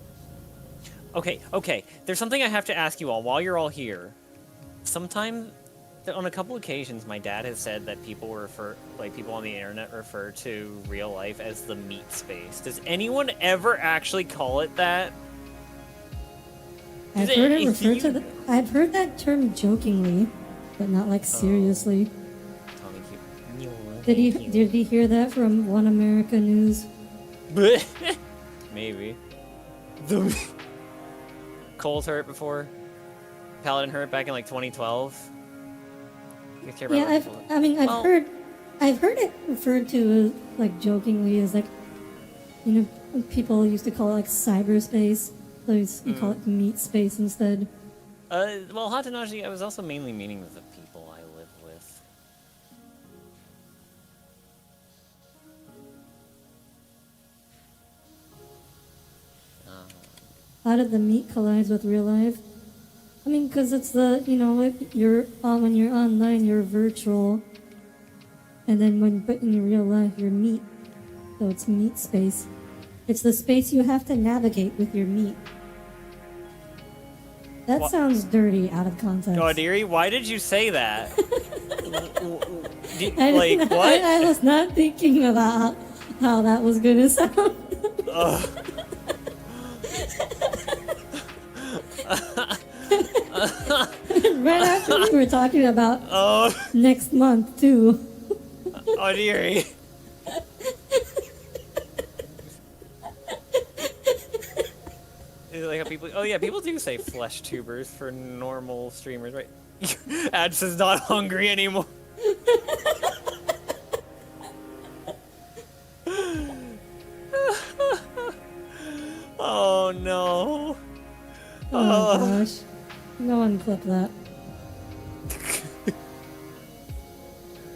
Okay. There's something I have to ask you all while you're all here. Sometimes, on a couple occasions, my dad has said that people on the internet refer to real life as the meat space. Does anyone ever actually call it that? I've heard that term jokingly, but not like seriously. Did he hear that from One America News? Maybe. Cole's heard it before. Paladin heard it back in like 2012. Yeah, I've heard it referred to like jokingly as like, you know, people used to call it like cyberspace. So you call it meat space instead. Well, Hatanaji, I was also mainly meaning the people I live with. How did the meat collide with real life? I mean, because it's the, you know, when you're online, you're virtual. And then but in real life, you're meat. So it's meat space. It's the space you have to navigate with your meat. That sounds dirty out of context. Audire, why did you say that? What? I was not thinking about how that was going to sound. Right after we were talking about next month, too. like how people. Oh yeah, people do say flesh tubers for normal streamers, right? Ads is not hungry anymore. Oh no. Oh gosh. No one clip that.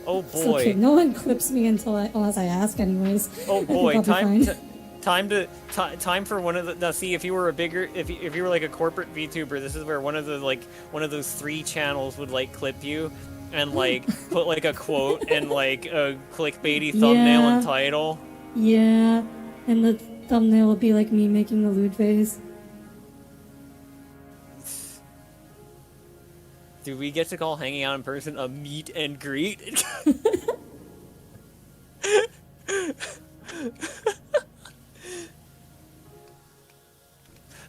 Oh It's okay. boy. No one clips me unless I ask anyways. Oh I think boy. I'll be fine. Time for one of the. Now see, if you were a bigger, if you were like a corporate VTuber, this is where one of those 3 channels would like clip you, and like put like a quote and like a clickbaity thumbnail and title. Yeah. And the thumbnail will be like me making a lewd face. Do we get to call hanging out in person a meet and greet?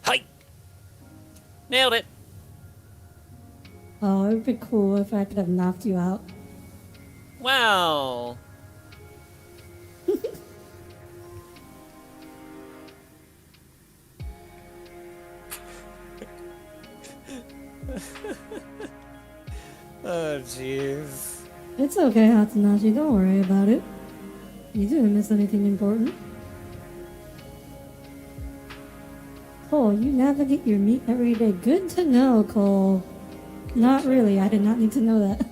Hi! Nailed it! Oh, it would be cool if I could have knocked you out. Wow! Oh, jeez. It's okay, Hatsunashi. Don't worry about it. You didn't miss anything important. Cole, you navigate your meat every day. Good to know, Cole. Not really. I did not need to know that.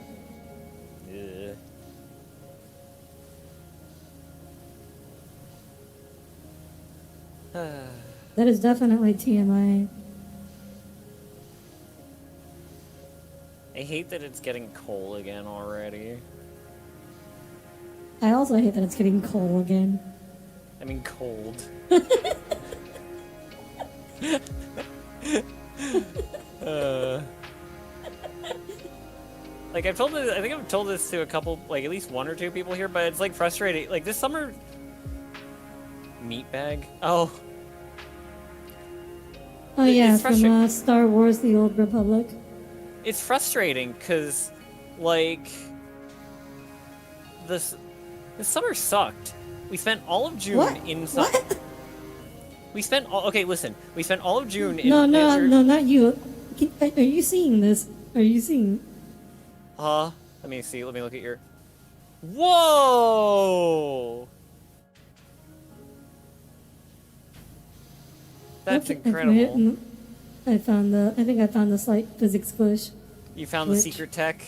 That is definitely TMI. I hate that it's getting cold again already. I also hate that it's getting cold again. I mean cold. Like I think I've told this to a couple, like at least 1 or 2 people here, but it's like frustrating. Like this summer, meat bag. Oh. Oh yeah, It's from Star Wars: The Old Republic. It's frustrating because, like, this summer sucked. We spent all of June inside. What? We spent all. Okay, listen. We spent all of June in. No, not you. Are you seeing this? Are you seeing? Let me see. Let me look at your. Whoa! That's incredible. I think I found the slight physics glitch. You found the secret tech.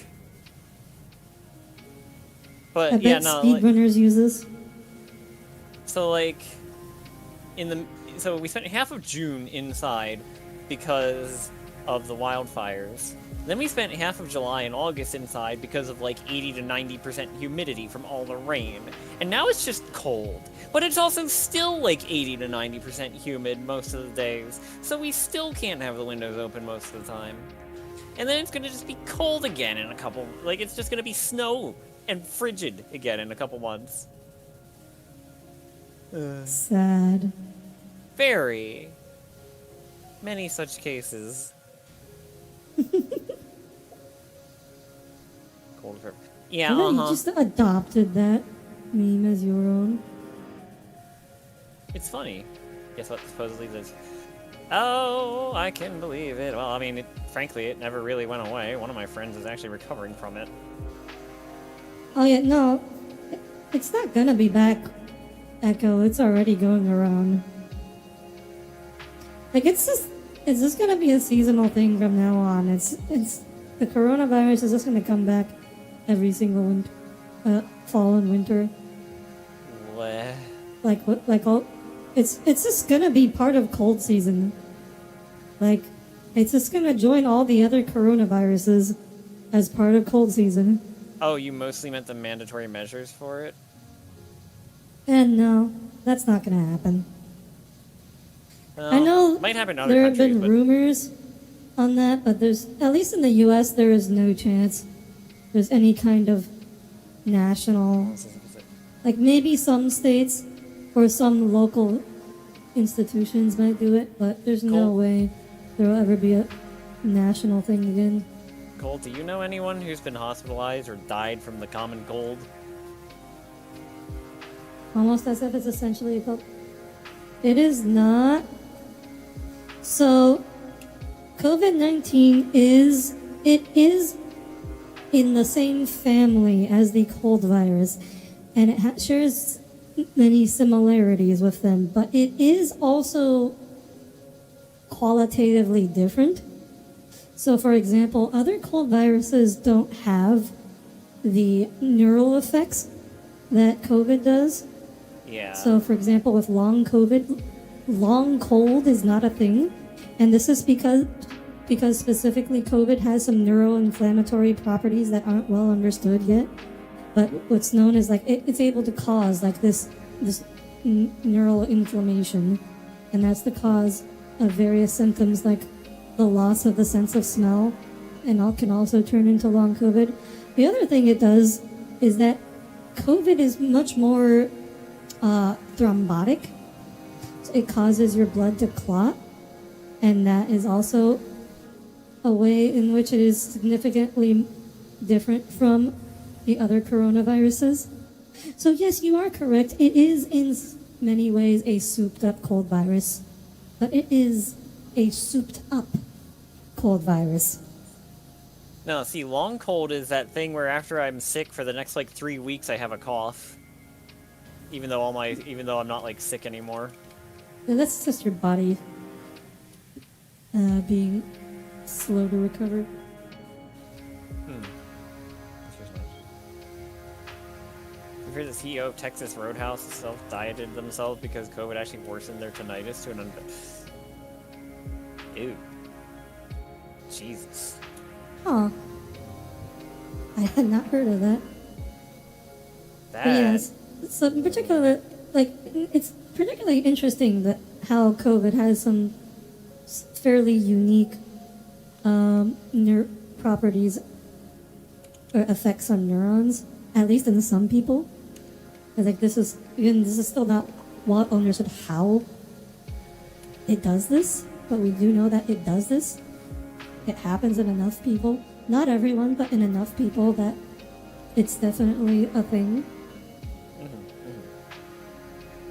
But I yeah, bet no. speedrunners use this. So like, so we spent half of June inside because of the wildfires. Then we spent half of July and August inside because of like 80 to 90% humidity from all the rain. And now it's just cold. But it's also still like 80 to 90% humid most of the days. So we still can't have the windows open most of the time. And then it's gonna just be cold again in a couple, like it's just gonna be snow and frigid again in a couple months. Sad. Very. Many such cases. Cold forever. Yeah, You just adopted that meme as your own. It's funny. Guess what? Supposedly there's. Oh, I can believe it. Well, I mean, frankly, it never really went away. One of my friends is actually recovering from it. Oh yeah, no, it's not gonna be back, Echo. It's already going around. Like it's just gonna be a seasonal thing from now on. It's the coronavirus is just gonna come back every single fall and winter. What? It's just gonna be part of cold season. Like, it's just gonna join all the other coronaviruses as part of cold season. Oh, you mostly meant the mandatory measures for it? And no, that's not gonna happen. Well, I know might happen in other there have countries, been but rumors on that, but there's, at least in the US, there is no chance there's any kind of national, like maybe some states or some local institutions might do it, but there's no way there will ever be a national thing again. Cole, do you know anyone who's been hospitalized or died from the common cold? Almost as if it's essentially a cold. It is not So, COVID-19 is in the same family as the cold virus, and it shares many similarities with them, but it is also qualitatively different. So, for example, other cold viruses don't have the neural effects that COVID does. Yeah. So, for example, with long COVID, long cold is not a thing, and this is because specifically COVID has some neuroinflammatory properties that aren't well understood yet. But what's known as like it's able to cause like this neural inflammation, and that's the cause of various symptoms like the loss of the sense of smell, and can also turn into long COVID. The other thing it does is that COVID is much more thrombotic. So it causes your blood to clot, and that is also a way in which it is significantly different from the other coronaviruses. So yes, you are correct. It is in many ways a souped up cold virus, but it is a souped up cold virus. No, see, long cold is that thing where after I'm sick for the next like 3 weeks, I have a cough, even though I'm not like sick anymore. And that's just your body being slow to recover. You hear the CEO of Texas Roadhouse self-dieted themselves because COVID actually worsened their tinnitus to an Ew. Jesus. Huh. I had not heard of that. That. But yes. So in particular, like, it's particularly interesting that how COVID has some fairly unique properties or effects on neurons, at least in some people. I think this is still not well understood how it does this, but we do know that it does this. It happens in enough people, not everyone, but in enough people that it's definitely a thing.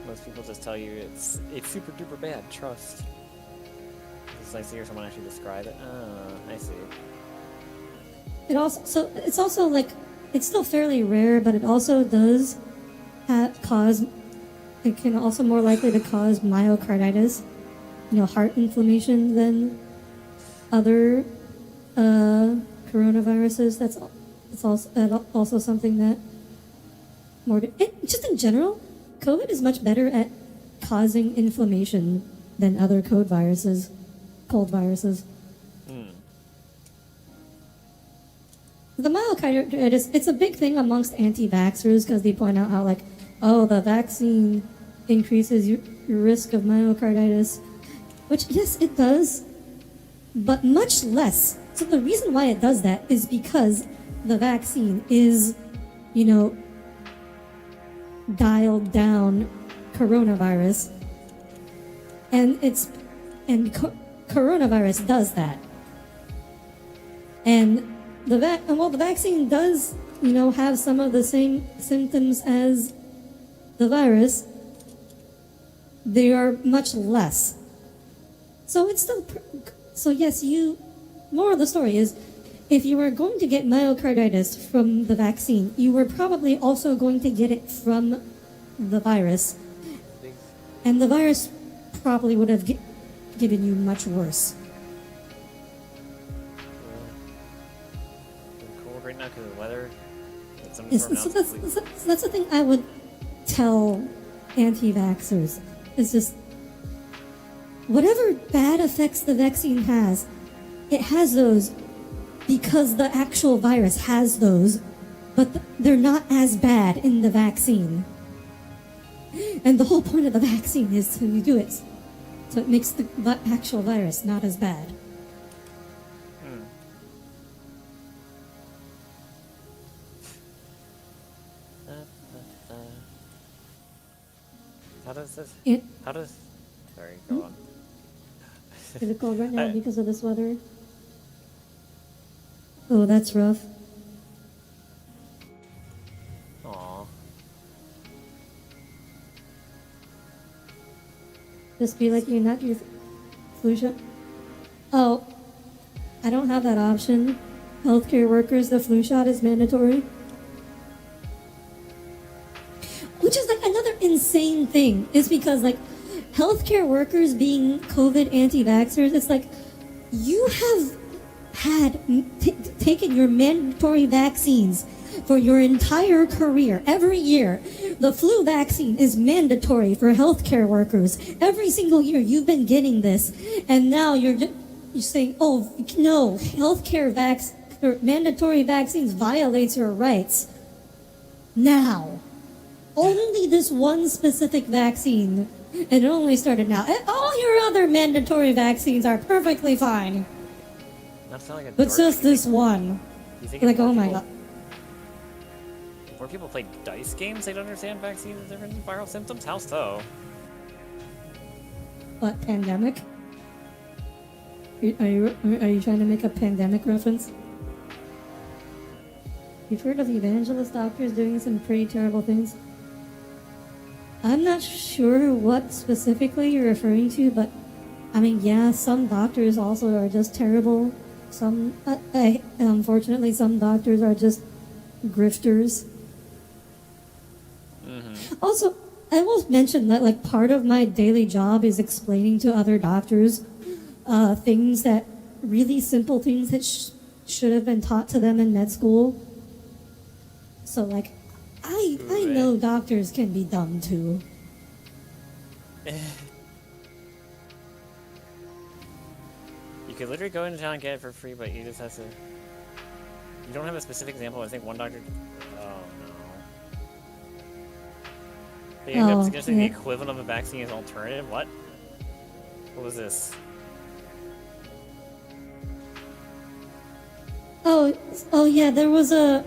Most people just tell you it's super duper bad. Trust. It's nice to hear someone actually describe it. I see. It's also like it's still fairly rare, but it also does cause. It can also more likely to cause myocarditis, heart inflammation than other coronaviruses. It's also something that just in general, COVID is much better at causing inflammation than other cold viruses. The myocarditis, it's a big thing amongst anti-vaxxers because they point out how the vaccine increases your risk of myocarditis, which yes, it does, but much less. So the reason why it does that is because the vaccine is, dialed down coronavirus, and coronavirus does that, and the vaccine does, have some of the same symptoms as the virus. They are much less. So it's still. So yes, moral of the story is, if you were going to get myocarditis from the vaccine, you were probably also going to get it from the virus, and the virus probably would have given you much worse. Cold right now because of the weather. That's the thing I would tell anti-vaxxers. Is just whatever bad effects the vaccine has, it has those because the actual virus has those, but they're not as bad in the vaccine. And the whole point of the vaccine is to do it, so it makes the actual virus not as bad. Sorry, go on. Is it cold right now because of this weather? Oh, that's rough. Aww. Just be like you're not your Flu shot? Oh, I don't have that option. Healthcare workers, the flu shot is mandatory. Which is like another insane thing, is because like healthcare workers being COVID anti-vaxxers, it's like you have taken your mandatory vaccines for your entire career. Every year, the flu vaccine is mandatory for healthcare workers. Every single year, you've been getting this, and now you're saying, "Oh no, healthcare or mandatory vaccines violates your rights." Now, only this one specific vaccine, and it only started now. All your other mandatory vaccines are perfectly fine. Not sound like a But dork. just this one. You think Like, if more oh my people- god. If more people play dice games, they'd understand vaccines and different viral symptoms? How so? What, pandemic? Are you trying to make a pandemic reference? You've heard of evangelist doctors doing some pretty terrible things? I'm not sure what specifically you're referring to, but I mean, yeah, some doctors also are just terrible. Some, unfortunately, some doctors are just grifters. Also, I will mention that like part of my daily job is explaining to other doctors things that really simple things that should have been taught to them in med school. So like, I know doctors can be dumb too. You could literally go into town and get it for free, but you just have to... You don't have a specific example. I think one doctor... Oh, no. They ended up suggesting the equivalent of a vaccine as an alternative? What? What was this? Oh yeah, there was a...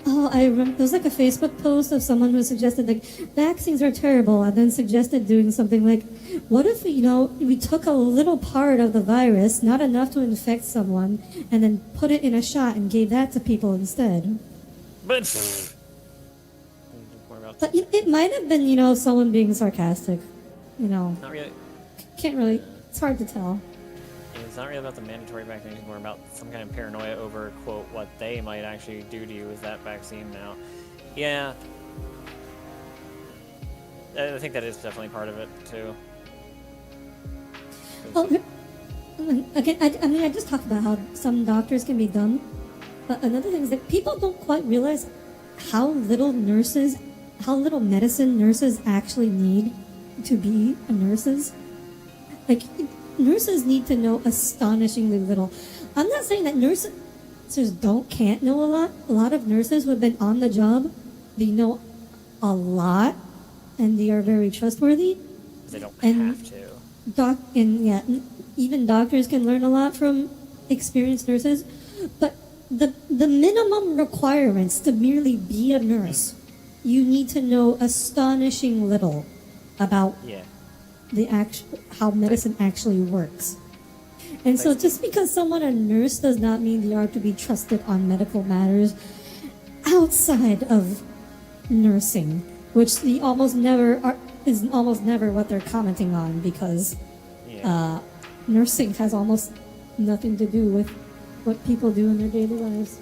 Oh, I remember, there was like a Facebook post of someone who suggested like, vaccines are terrible, and then suggested doing something like, what if, we took a little part of the virus, not enough to infect someone, and then put it in a shot and gave that to people instead? But... But it might have been, someone being sarcastic. Not really. Can't really, it's hard to tell. It's not really about the mandatory vaccination, it's more about some kind of paranoia over, quote, what they might actually do to you with that vaccine now. Yeah. I think that is definitely part of it, too. Well, again, I just talked about how some doctors can be dumb, but another thing is that people don't quite realize how little medicine nurses actually need to be nurses. Like, nurses need to know astonishingly little. I'm not saying that nurses can't know a lot. A lot of nurses who have been on the job, they know a lot, and they are very trustworthy. They don't have to. Even doctors can learn a lot from experienced nurses, but the minimum requirements to merely be a nurse, you need to know astonishing little about how medicine actually works. And so just because someone a nurse does not mean they are to be trusted on medical matters outside of nursing, which is almost never what they're commenting on, because nursing has almost nothing to do with what people do in their daily lives.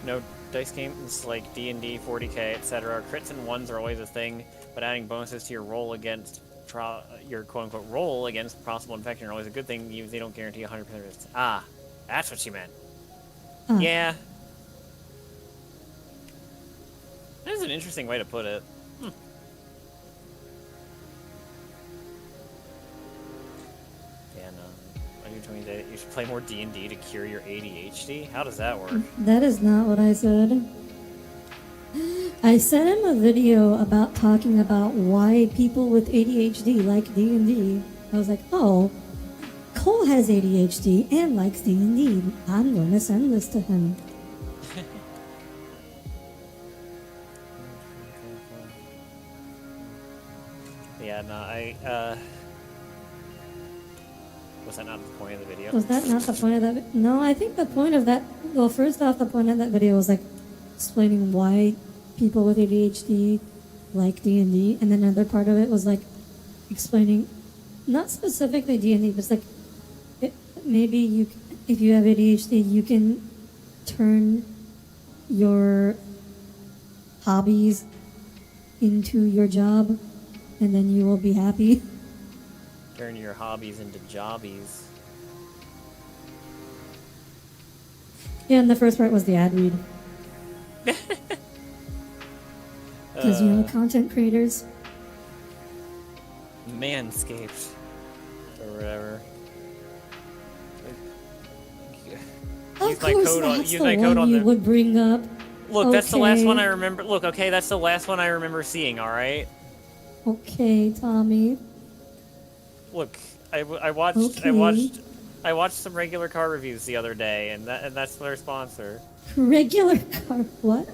No dice games like D&D, 40k, etc. Crits and ones are always a thing, but adding bonuses to your roll against your quote-unquote roll against possible infection are always a good thing, even if they don't guarantee 100% risks. Ah, that's what she meant. Yeah. That is an interesting way to put it. Yeah, no. Are you telling me that you should play more D&D to cure your ADHD? How does that work? That is not what I said. I sent him a video about talking about why people with ADHD like D&D. I was like, oh, Cole has ADHD and likes D&D. I'm going to send this to him. Yeah, no, was that not the point of the video? Was that not the point of that? No, I think the point of that... Well, first off, the point of that video was like explaining why people with ADHD like D&D, and then another part of it was like explaining not specifically D&D, but it's like maybe if you have ADHD, you can turn your hobbies into your job, and then you will be happy. Turn your hobbies into jobbies. Yeah, and the first part was the ad read. Because, content creators. Manscaped. Or whatever. Of course, that's the one you would bring up. Look, okay. That's the last one I remember. Look, okay, that's the last one I remember seeing, alright? Okay, Tommy. Look, I watched some regular car reviews the other day, and that's their sponsor. Regular car? What?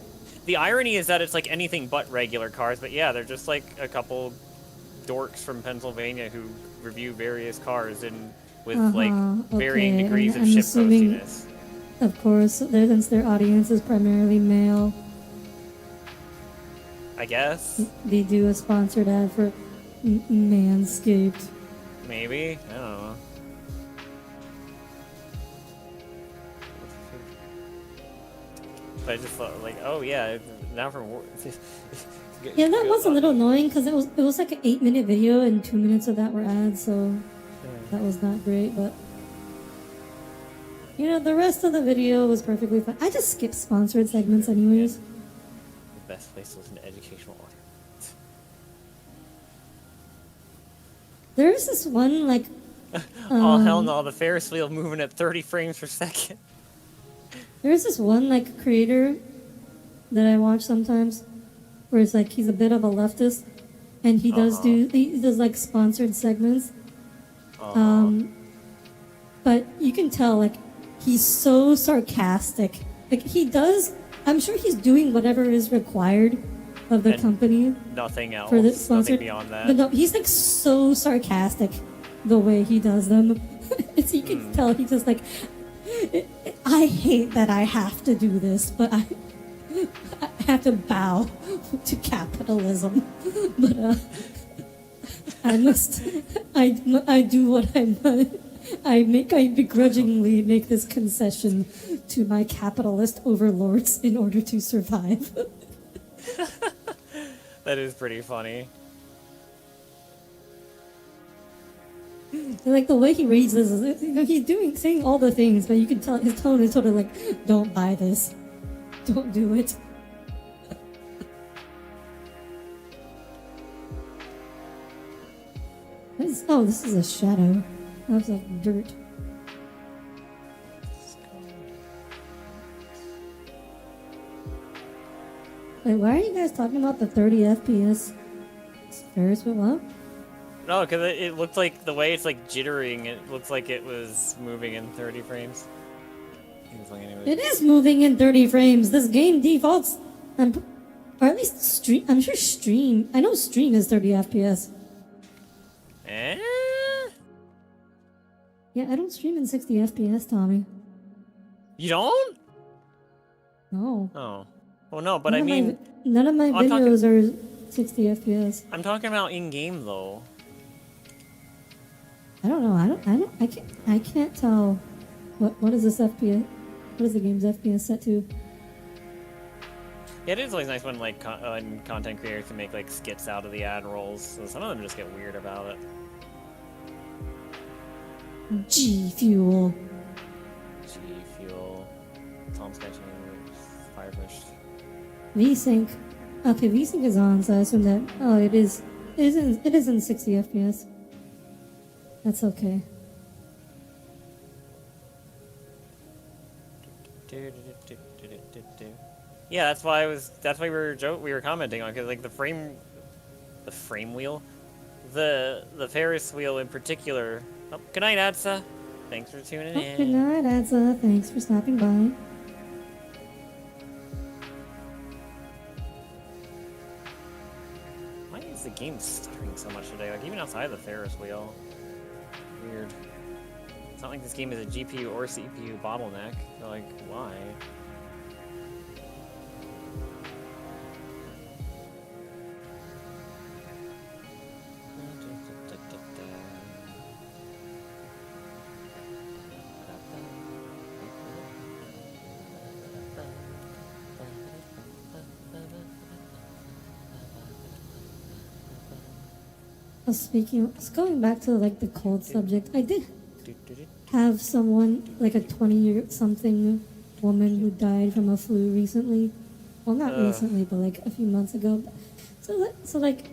The irony is that it's like anything but regular cars, but yeah, they're just like a couple dorks from Pennsylvania who review various cars and with varying degrees of ship postiness. Of course, since their audience is primarily male, I guess. They do a sponsored ad for Manscaped. Maybe? I don't know. But I just thought, like, oh yeah, now for yeah, that was a little annoying because it was like an 8-minute video and 2 minutes of that were ads, so that was not great. But the rest of the video was perfectly fine. I just skip sponsored segments, anyways. The best place to listen to educational audio. There's this one like. Oh hell no! The Ferris wheel moving at 30 frames per second. There's this one like creator that I watch sometimes, where it's like he's a bit of a leftist, and he does like sponsored segments. But you can tell like he's so sarcastic. Like he does. I'm sure he's doing whatever is required of the company. Nothing else. For the sponsor. Nothing beyond that. But no, he's like so sarcastic the way he does them. It's you can tell he just like. I hate that I have to do this, but I have to bow to capitalism. But I do what I must. I begrudgingly make this concession to my capitalist overlords in order to survive. That is pretty funny. And like the way he reads this is, he's saying all the things, but you can tell his tone is sort of like, "Don't buy this, don't do it." This is a shadow. That was like dirt. Wait, why are you guys talking about the 30 FPS Ferris wheel? What? No, because it looked like the way it's like jittering, it looks like it was moving in 30 frames. It is moving in 30 frames. This game defaults, or at least stream. I'm sure stream. I know stream is 30 FPS. Yeah, I don't stream in 60 FPS, Tommy. You don't? No. Oh. Well, no, but none of my videos are 60 FPS. I'm talking about in-game though. I don't know. I can't tell. What is this FPS? What is the game's FPS set to? Yeah, it is always nice when like content creators can make like skits out of the ad rolls. So some of them just get weird about it. G Fuel. Tom's catching Firefish. VSync. Okay, VSync is on, so I assume that. Oh, it is. It is in 60 FPS. That's okay. Yeah, that's why we were commenting on, because like the frame wheel, the Ferris wheel in particular. Oh, good night, Adsa. Thanks for tuning in. Good night, Adsa. Thanks for stopping by. Why is the game stuttering so much today? Like even outside the Ferris wheel. Weird. It's not like this game is a GPU or CPU bottleneck. They're like, why? Speaking, going back to like the cold subject, I did have someone, like a 20-year something woman who died from a flu recently. Well, not recently, but like a few months ago. So like,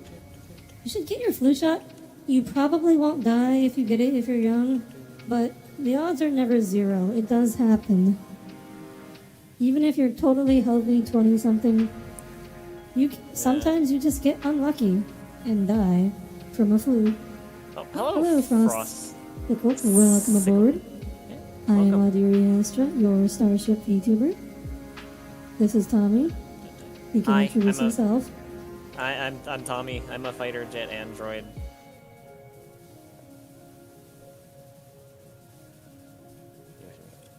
you should get your flu shot. You probably won't die if you get it if you're young, but the odds are never zero. It does happen. Even if you're totally healthy, 20-something, sometimes you just get unlucky and die from a flu. Oh, hello, Frost. Welcome aboard. Yeah, I am welcome. Audire Astra, your starship vtuber. This is Tommy. He can Hi, introduce himself. I'm Tommy. I'm a fighter jet android.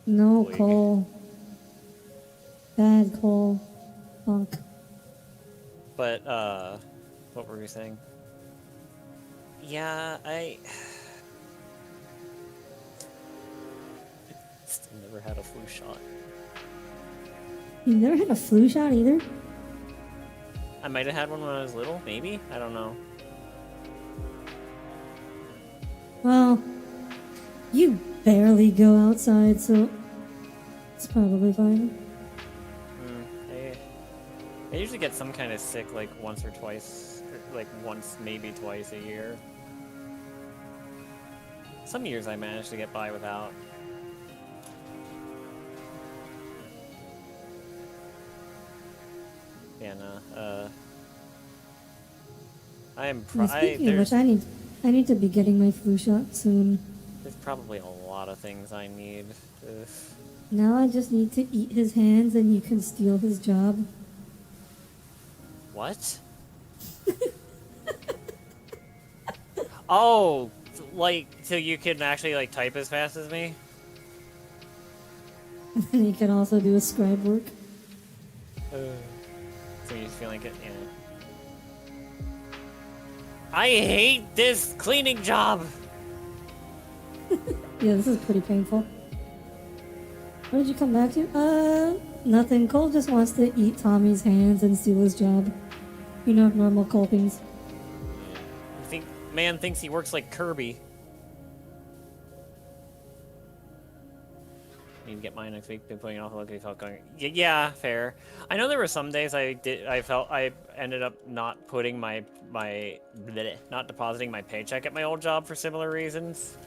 No, Boy. Cole. Bad Cole. Punk. But what were we saying? Yeah, I still never had a flu shot. You never had a flu shot either? I might have had one when I was little, maybe? I don't know. Well, you barely go outside, so it's probably fine. I usually get some kind of sick like once or twice, or like once, maybe twice a year. Some years I managed to get by without. Yeah, no, I am Speaking of which, I need to be getting my flu shot soon. there's probably a lot of things I need. Ugh. Now I just need to eat his hands and you can steal his job. What? Oh, like, so you can actually, like, type as fast as me? And he can also do his scribe work. So you feel like it, yeah. I hate this cleaning job! Yeah, this is pretty painful. What did you come back to? Nothing. Cole just wants to eat Tommy's hands and steal his job. You know, normal Cole things. You think man thinks he works like Kirby? Need to get mine next week. Been putting it off. Look, I felt going. Yeah, fair. I know there were some days I ended up not putting not depositing my paycheck at my old job for similar reasons.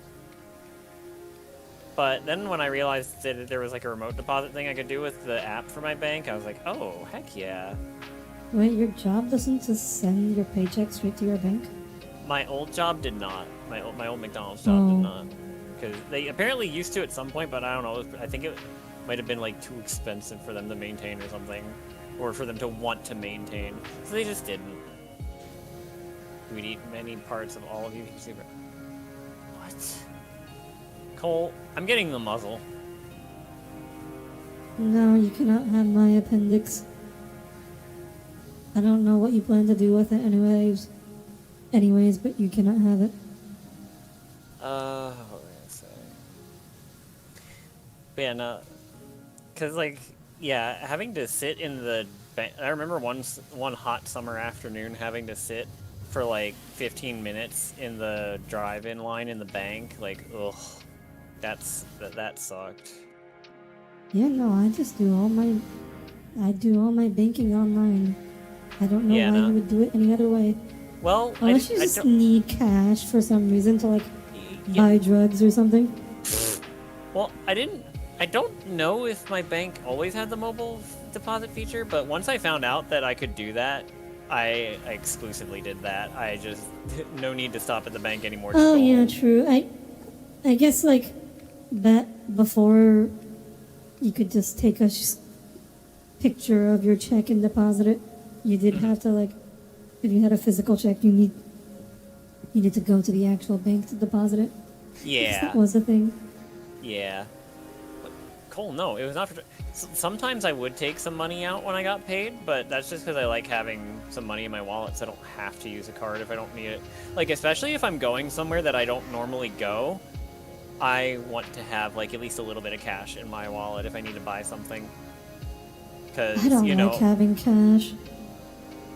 But then when I realized that there was like a remote deposit thing I could do with the app for my bank, I was like, oh, heck yeah. Wait, your job doesn't just send your paycheck straight to your bank? My old job did not. My old McDonald's job did Oh. not. Because they apparently used to at some point, but I don't know. I think it might have been like too expensive for them to maintain or something. Or for them to want to maintain. So they just didn't. We'd eat many parts of all of you. What? Cole, I'm getting the muzzle. No, you cannot have my appendix. I don't know what you plan to do with it anyways, but you cannot have it. What was I gonna say? But yeah, no. Cause like, yeah, having to sit in the I remember one hot summer afternoon having to sit for like 15 minutes in the drive-in line in the bank. Like, ugh. That sucked. Yeah, no, I do all my banking online. I don't know why you would do it any other way. Well, unless you just need cash for some reason to like buy drugs or something. Well, I don't know if my bank always had the mobile deposit feature, but once I found out that I could do that, I exclusively did that. I just no need to stop at the bank anymore. Oh yeah, true. I guess like that before you could just take a picture of your check and deposit it. You did have to like, if you had a physical check, you needed to go to the actual bank to deposit it. Yeah, that was a thing. Yeah. But Cole, no, it was not for. Sometimes I would take some money out when I got paid, but that's just because I like having some money in my wallet, so I don't have to use a card if I don't need it. Like, especially if I'm going somewhere that I don't normally go, I want to have like at least a little bit of cash in my wallet if I need to buy something. Because I don't like having cash.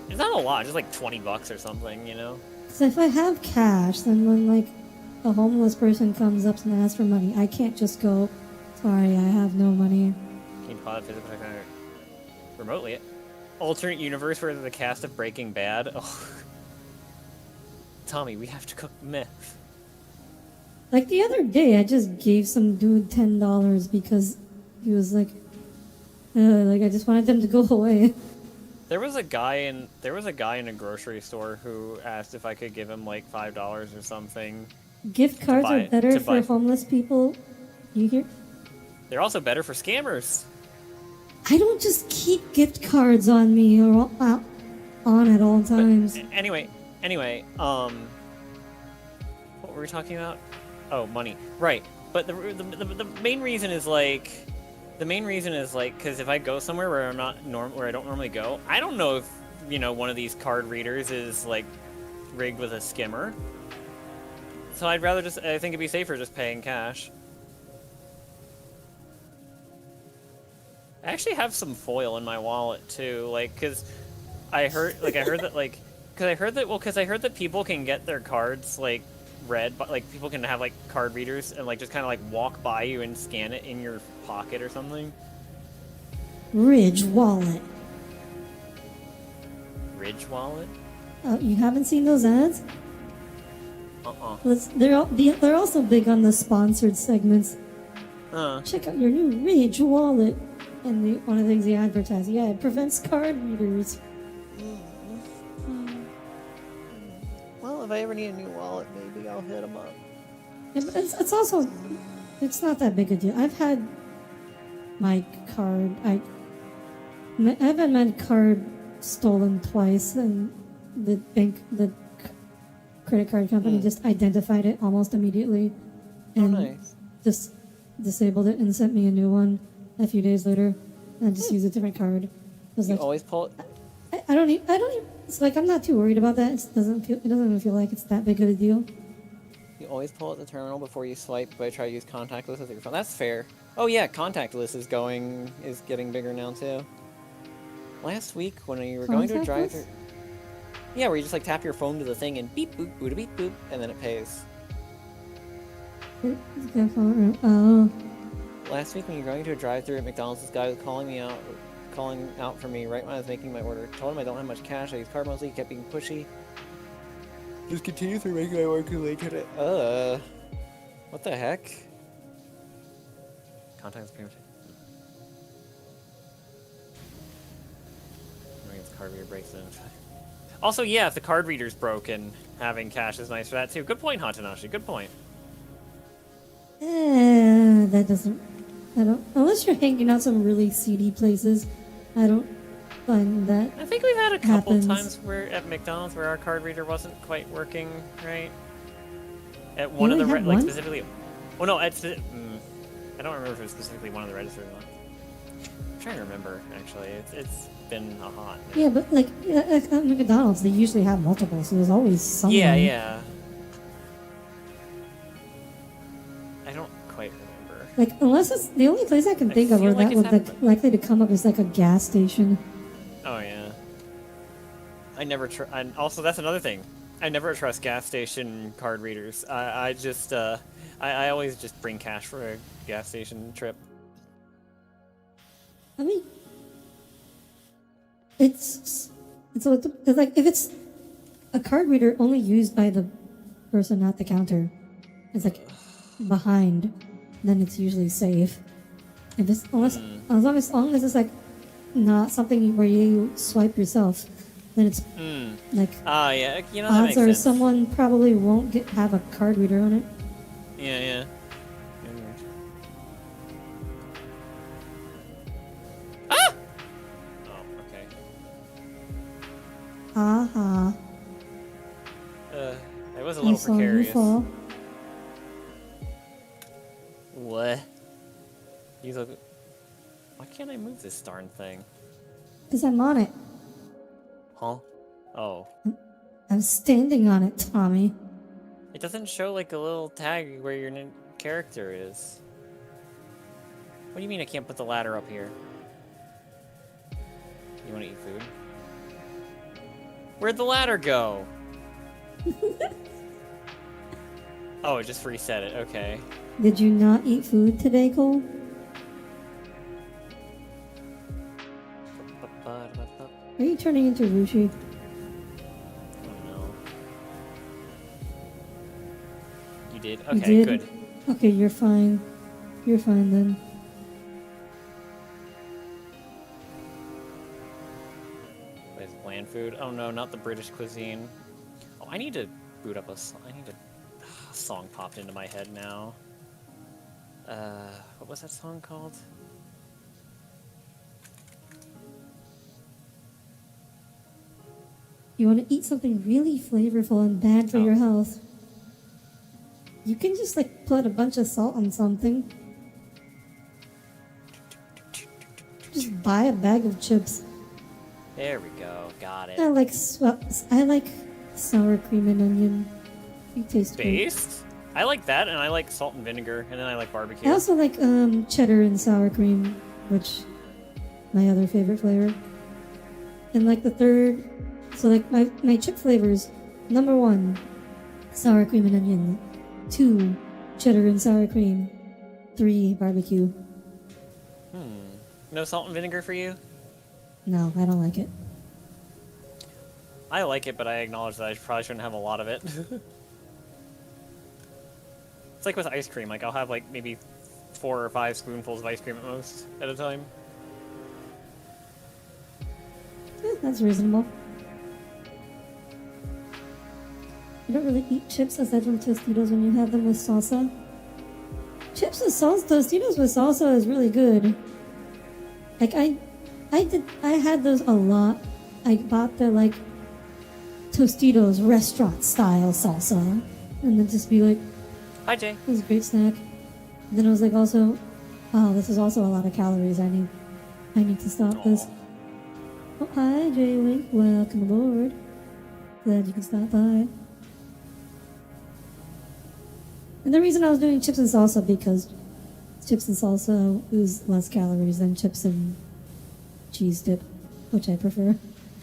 It's not a lot, just like $20 or something, you know. So if I have cash, then when like a homeless person comes up and asks for money, I can't just go, sorry, I have no money. Can you pause physical remotely? Alternate universe where the cast of Breaking Bad. Oh. Tommy, we have to cook meth. Like the other day, I just gave some dude $10 because he was like I just wanted them to go away. There was a guy in a grocery store who asked if I could give him like $5 or something. Gift cards are better for homeless people. You hear? They're also better for scammers. I don't just keep gift cards on me or on at all times. But anyway, what were we talking about? Oh, money. Right. But the main reason is like, because if I go somewhere where where I don't normally go, I don't know if, one of these card readers is like rigged with a skimmer. So I'd rather I think it'd be safer just paying cash. I actually have some foil in my wallet too, like, because I heard that people can get their cards like read, but like people can have like card readers and like just kind of like walk by you and scan it in your pocket or something. Ridge wallet. Ridge wallet? Oh, you haven't seen those ads? Uh-uh. They're also big on the sponsored segments. Check out your new Ridge wallet. And one of the things they advertise, it prevents card readers. Well, if I ever need a new wallet, maybe I'll hit them up. Yeah, but it's also, it's not that big a deal. I've had my card, I've had my card stolen twice, and the credit card company just identified it almost immediately, and just disabled it and sent me a new one a few days later, and I just use a different card. You always pull it? I don't even, it's like, I'm not too worried about that. It doesn't even feel like it's that big of a deal. You always pull out the terminal before you swipe, but I try to use contactless with your phone. That's fair. Oh yeah, contactless is getting bigger now too. Last week when you were going to a drive-thru, yeah, where you just like tap your phone to the thing and beep boop, boop beep boop, and then it pays. Oh. Last week when you were going to a drive-thru at McDonald's, this guy was calling out for me right when I was making my order. Told him I don't have much cash, I use card mostly, he kept being pushy. Just continue through making my order late today. What the heck? Contacts payment. Card reader breaks in. Also, yeah, if the card reader's broken, having cash is nice for that too. Good point, Hatanashi. Good point. That doesn't. I don't. Unless you're hanging out some really seedy places, I don't find that. I think we've had a couple times at McDonald's where our card reader wasn't quite working right. At one of the like specifically. Well, no, I don't remember if it was specifically one of the registers or not. I'm trying to remember actually. It's been a hot. Yeah, but like at McDonald's, they usually have multiple, so there's always someone. Yeah. I don't quite remember. Like, unless it's the only place I can think of where that would likely to come up is like a gas station. Oh yeah. I never and also that's another thing. I never trust gas station card readers. I just I always just bring cash for a gas station trip. I mean, it's like if it's a card reader only used by the person at the counter, it's like behind, then it's usually safe. If it's as long as it's like not something where you swipe yourself, then it's like yeah, that odds makes are sense. someone probably won't have a card reader on it. Yeah. Ah! Oh, okay. Haha. It was a little precarious. You fall. What? Why can't I move this darn thing? Because I'm on it. Huh? Oh. I'm standing on it, Tommy. It doesn't show like a little tag where your character is. What do you mean I can't put the ladder up here? You want to eat food? Where'd the ladder go? Oh, it just reset it. Okay. Did you not eat food today, Cole? Are you turning into Rushi? Oh no. You did? You Okay, did? good. Okay, you're fine. You're fine then. Where's bland food? Oh no, not the British cuisine. Oh, I need to boot up a song popped into my head now. What was that song called? You want to eat something really flavorful and bad for your health. You can just like put a bunch of salt on something. Just buy a bag of chips. There we go. Got it. I like sour cream and onion. It tastes great. Based? I like that, and I like salt and vinegar, and then I like barbecue. I also like cheddar and sour cream, which my other favorite flavor. And like the third, so like my chip flavors: number 1, sour cream and onion; 2, cheddar and sour cream; 3, barbecue. No salt and vinegar for you? No, I don't like it. I like it, but I acknowledge that I probably shouldn't have a lot of it. It's like with ice cream. Like, I'll have, like, maybe 4 or 5 spoonfuls of ice cream at most at a time. That's reasonable. You don't really eat chips aside from Tostitos when you have them with salsa. Chips with salsa, Tostitos with salsa is really good. Like, I had those a lot. I bought the, like, Tostitos restaurant style salsa. And then just be like, Hi, Jay. it was a great snack. And then I was like, also, oh, this is also a lot of calories. I need to stop this. Oh, hi, Jay Wink. Welcome aboard. Glad you can stop by. And the reason I was doing chips and salsa because chips and salsa is less calories than chips and cheese dip, which I prefer.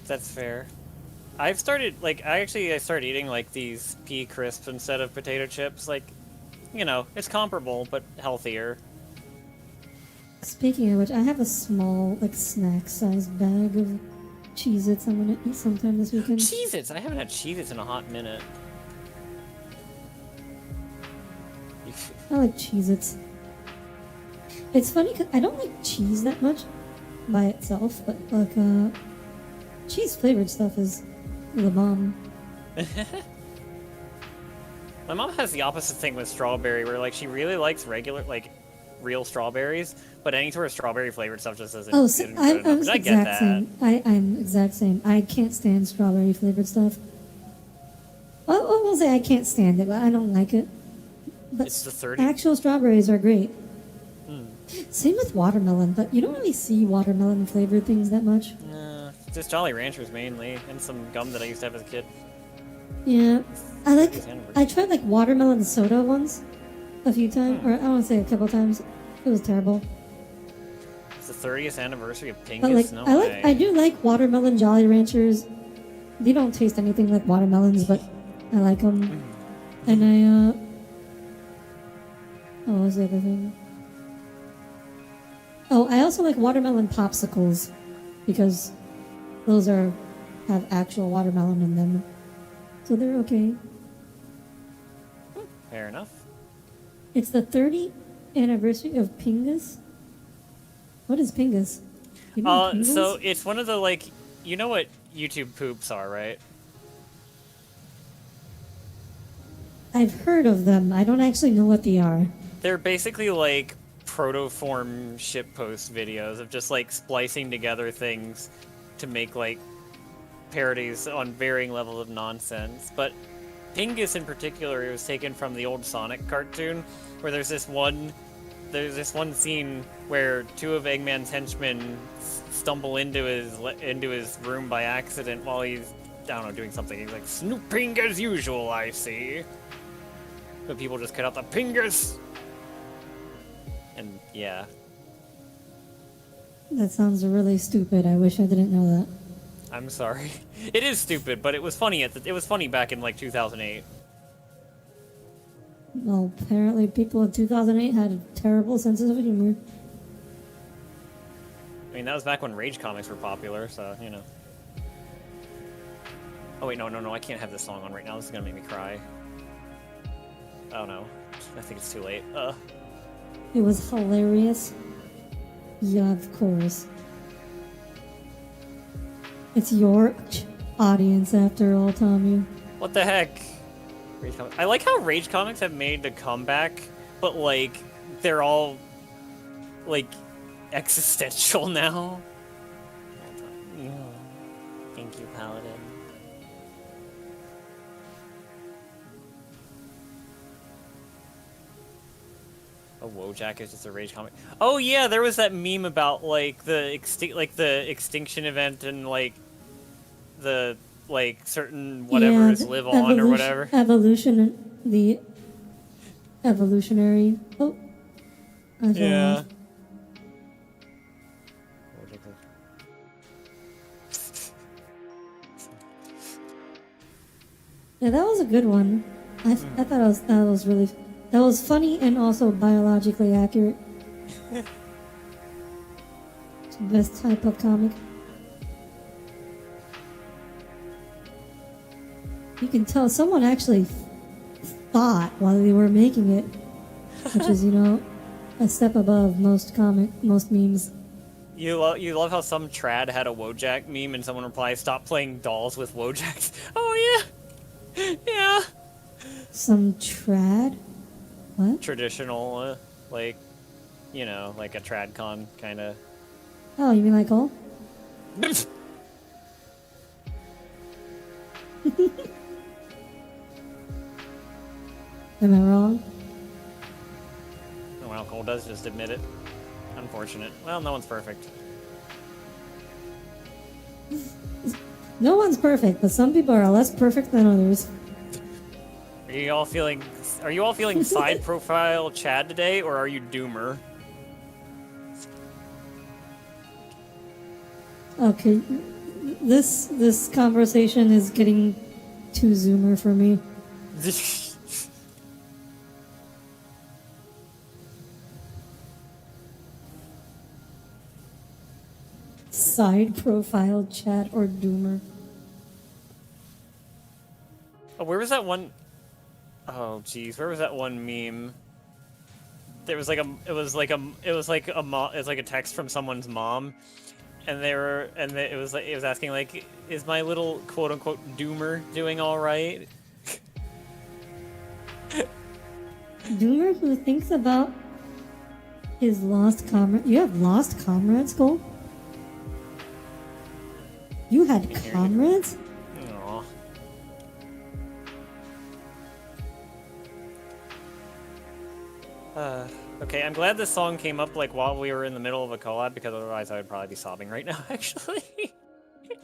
That's fair. I started eating, like, these pea crisps instead of potato chips. Like, you know, it's comparable, but healthier. Speaking of which, I have a small, like, snack-sized bag of Cheez-Its I'm gonna eat sometime this weekend. Cheez-Its! I haven't had Cheez-Its in a hot minute. I like Cheez-Its. It's funny because I don't like cheese that much by itself, but, like, cheese-flavored stuff is the bomb. My mom has the opposite thing with strawberry, where, like, she really likes regular, like, real strawberries, but any sort of strawberry flavored stuff just isn't, isn't good enough. I'm But I get that. same. I'm exact same. I can't stand strawberry flavored stuff. I will say I can't stand it, but I don't like it. But It's the 30. actual strawberries are great. Same with watermelon, but you don't really see watermelon flavored things that much. Just Jolly Ranchers mainly, and some gum that I used to have as a kid. Yeah, I tried like watermelon soda once, a few times, or I want to say a couple times. It was terrible. It's the 30th anniversary of Pingus? But like, No I way. do like watermelon Jolly Ranchers. They don't taste anything like watermelons, but I like them. And what was the other thing? Oh, I also like watermelon popsicles because those have actual watermelon in them, so they're okay. Fair enough. It's the 30th anniversary of Pingus. What is Pingus? You know what Pingus? So it's one of the, like, you know what YouTube poops are, right? I've heard of them. I don't actually know what they are. They're basically like protoform shitpost videos of just like splicing together things to make like parodies on varying levels of nonsense. But Pingus in particular, it was taken from the old Sonic cartoon, where there's this one scene where 2 of Eggman's henchmen stumble into his room by accident while he's, I don't know, doing something. He's like, "Snooping as usual, I see." But people just cut out the Pingus. And yeah. That sounds really stupid. I wish I didn't know that. I'm sorry. It is stupid, but it was funny it was funny back in like 2008. Well, apparently people in 2008 had a terrible sense of humor. I mean, that was back when Rage comics were popular, so, you know. Oh wait, no, I can't have this song on right now. This is gonna make me cry. Oh no. I think it's too late. It was hilarious. Yeah, of course. It's your audience after all, Tommy. What the heck? Rage comics. I like how Rage comics have made a comeback, but like, they're all, like, existential now. Thank you, Paladin. Oh, Wojak is just a Rage comic. Oh yeah, there was that meme about like the extinction event and like the certain whatevers live on or whatever. The evolutionary. Oh, I fell Yeah. off. Yeah, that was a good one. I thought that was funny and also biologically accurate. It's the best type of comic. You can tell someone actually thought while they were making it, which is, you know, a step above most memes. You love how some trad had a Wojak meme and someone replies, "Stop playing dolls with Wojaks." Oh yeah, yeah. Some trad? What? Traditional, like, you know, like a tradcon kind of. Oh, you mean like all? Am I wrong? Oh well, Cole does just admit it. Unfortunate. Well, no one's perfect. No one's perfect, but some people are less perfect than others. Are you all feeling side profile Chad today, or are you Doomer? Okay, this conversation is getting too zoomer for me. Side profile chat or doomer. Oh, where was that one? Oh, jeez, where was that one meme? There was like it's like a text from someone's mom, and it was asking like, is my little quote unquote doomer doing all right? Doomer who thinks about his lost comrade. You have lost comrades, Cole? You had comrades? Aww. Okay, I'm glad this song came up like while we were in the middle of a collab, because otherwise I would probably be sobbing right now, actually.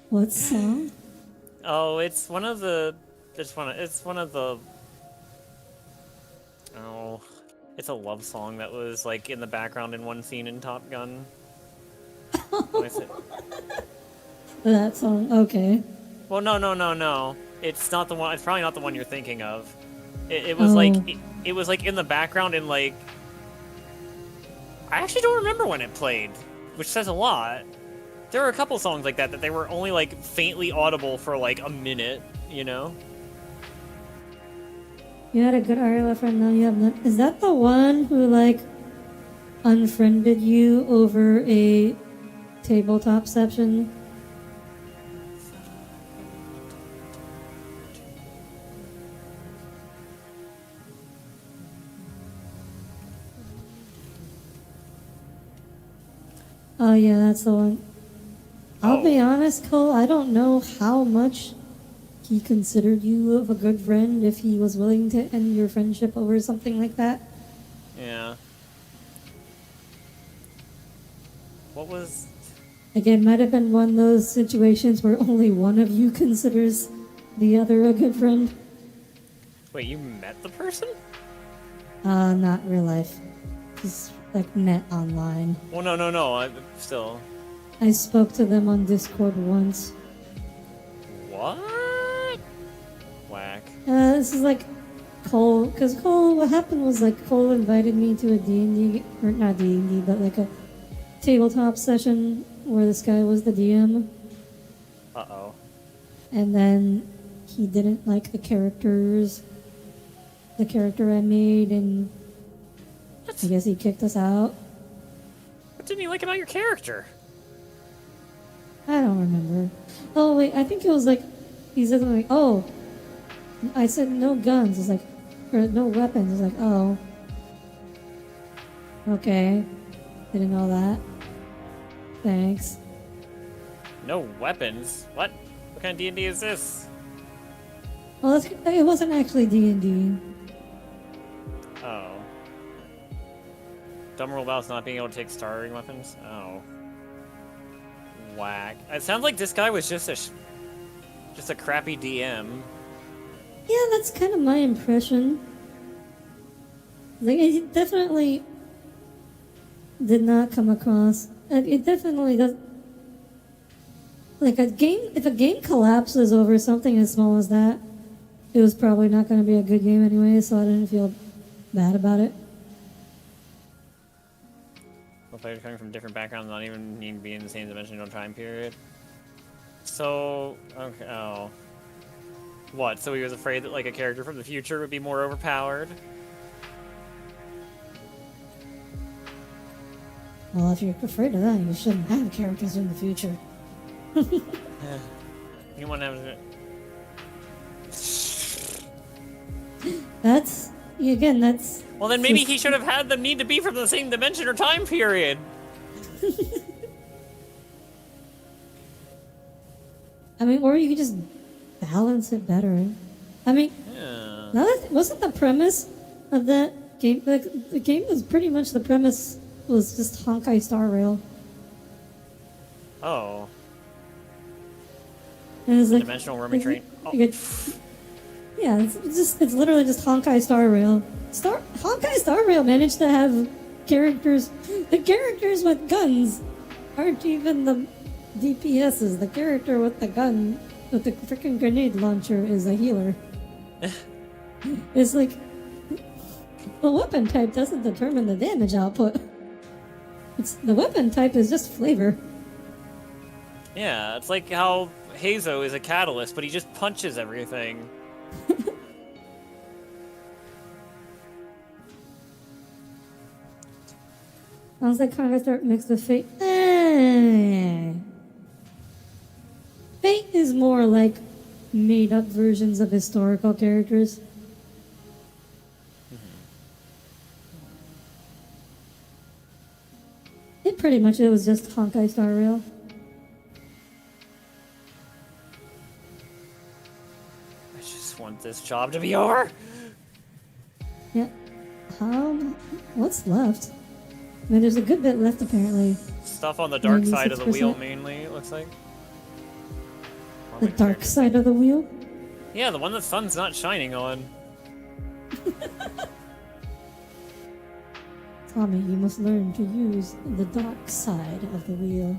What song? Oh, it's one of the oh, it's a love song that was like in the background in one scene in Top Gun. What is it? That song, okay. Well, no. It's not the one. It's probably not the one you're thinking of. It was like it was like in the background in like. I actually don't remember when it played, which says a lot. There were a couple songs like that they were only like faintly audible for like a minute, you know. You had a good Ariela friend, now you have none. Is that the one who like unfriended you over a tabletop session? Oh yeah, that's the one. I'll be honest, Cole, I don't know how much he considered you of a good friend if he was willing to end your friendship over something like that. Yeah. What was... Like, it might have been one of those situations where only one of you considers the other a good friend. Wait, you met the person? Not real life. Just, like, met online. Well, no. Still. I spoke to them on Discord once. What? Whack. This is like Cole, because Cole, what happened was like Cole invited me to a D&D, or not D&D, but like a tabletop session where this guy was the DM. Uh-oh. And then he didn't like the character I made, and I guess he kicked us out. What didn't you like about your character? I don't remember. Oh wait, I think it was like, he said something like, oh, I said no guns. It's like, or no weapons. It's like, oh, okay, didn't know that. Thanks. No weapons? What? What kind of D&D is this? Well, it wasn't actually D&D. Oh. Dumb rule about not being able to take starting weapons? Oh. Whack. It sounds like this guy was just a crappy DM. Yeah, that's kind of my impression. Like, it definitely did not come across. It definitely does. Like if a game collapses over something as small as that, it was probably not going to be a good game anyway, so I didn't feel bad about it. Well, players coming from different backgrounds not even need to be in the same dimensional time period. So, okay, oh. What, so he was afraid that, like, a character from the future would be more overpowered? Well, if you're afraid of that, you shouldn't have characters in the future. You want to have... That's Well, then maybe he should have had them need to be from the same dimension or time period. I mean, or you could just balance it better. I mean, Yeah. wasn't the premise of that game? The game was pretty much, the premise was just Honkai Star Rail. Oh. And it's like Dimensional roaming train. Oh. Yeah, it's literally just Honkai Star Rail. Honkai Star Rail managed to have characters. The characters with guns aren't even the DPSs. The character with the gun, with the freaking grenade launcher, is a healer. It's like, the weapon type doesn't determine the damage output. The weapon type is just flavor. Yeah, it's like how Hazo is a catalyst, but he just punches everything. Sounds like Honkai Star mixed with Fate. Fate is more like made-up versions of historical characters. It was just Honkai Star Rail. I just want this job to be over. Yeah. What's left? I mean, there's a good bit left, apparently. Stuff on the dark side of the wheel, 96%. mainly, it looks like. The dark side of the wheel? Yeah, the one the sun's not shining on. Tommy, you must learn to use the dark side of the wheel.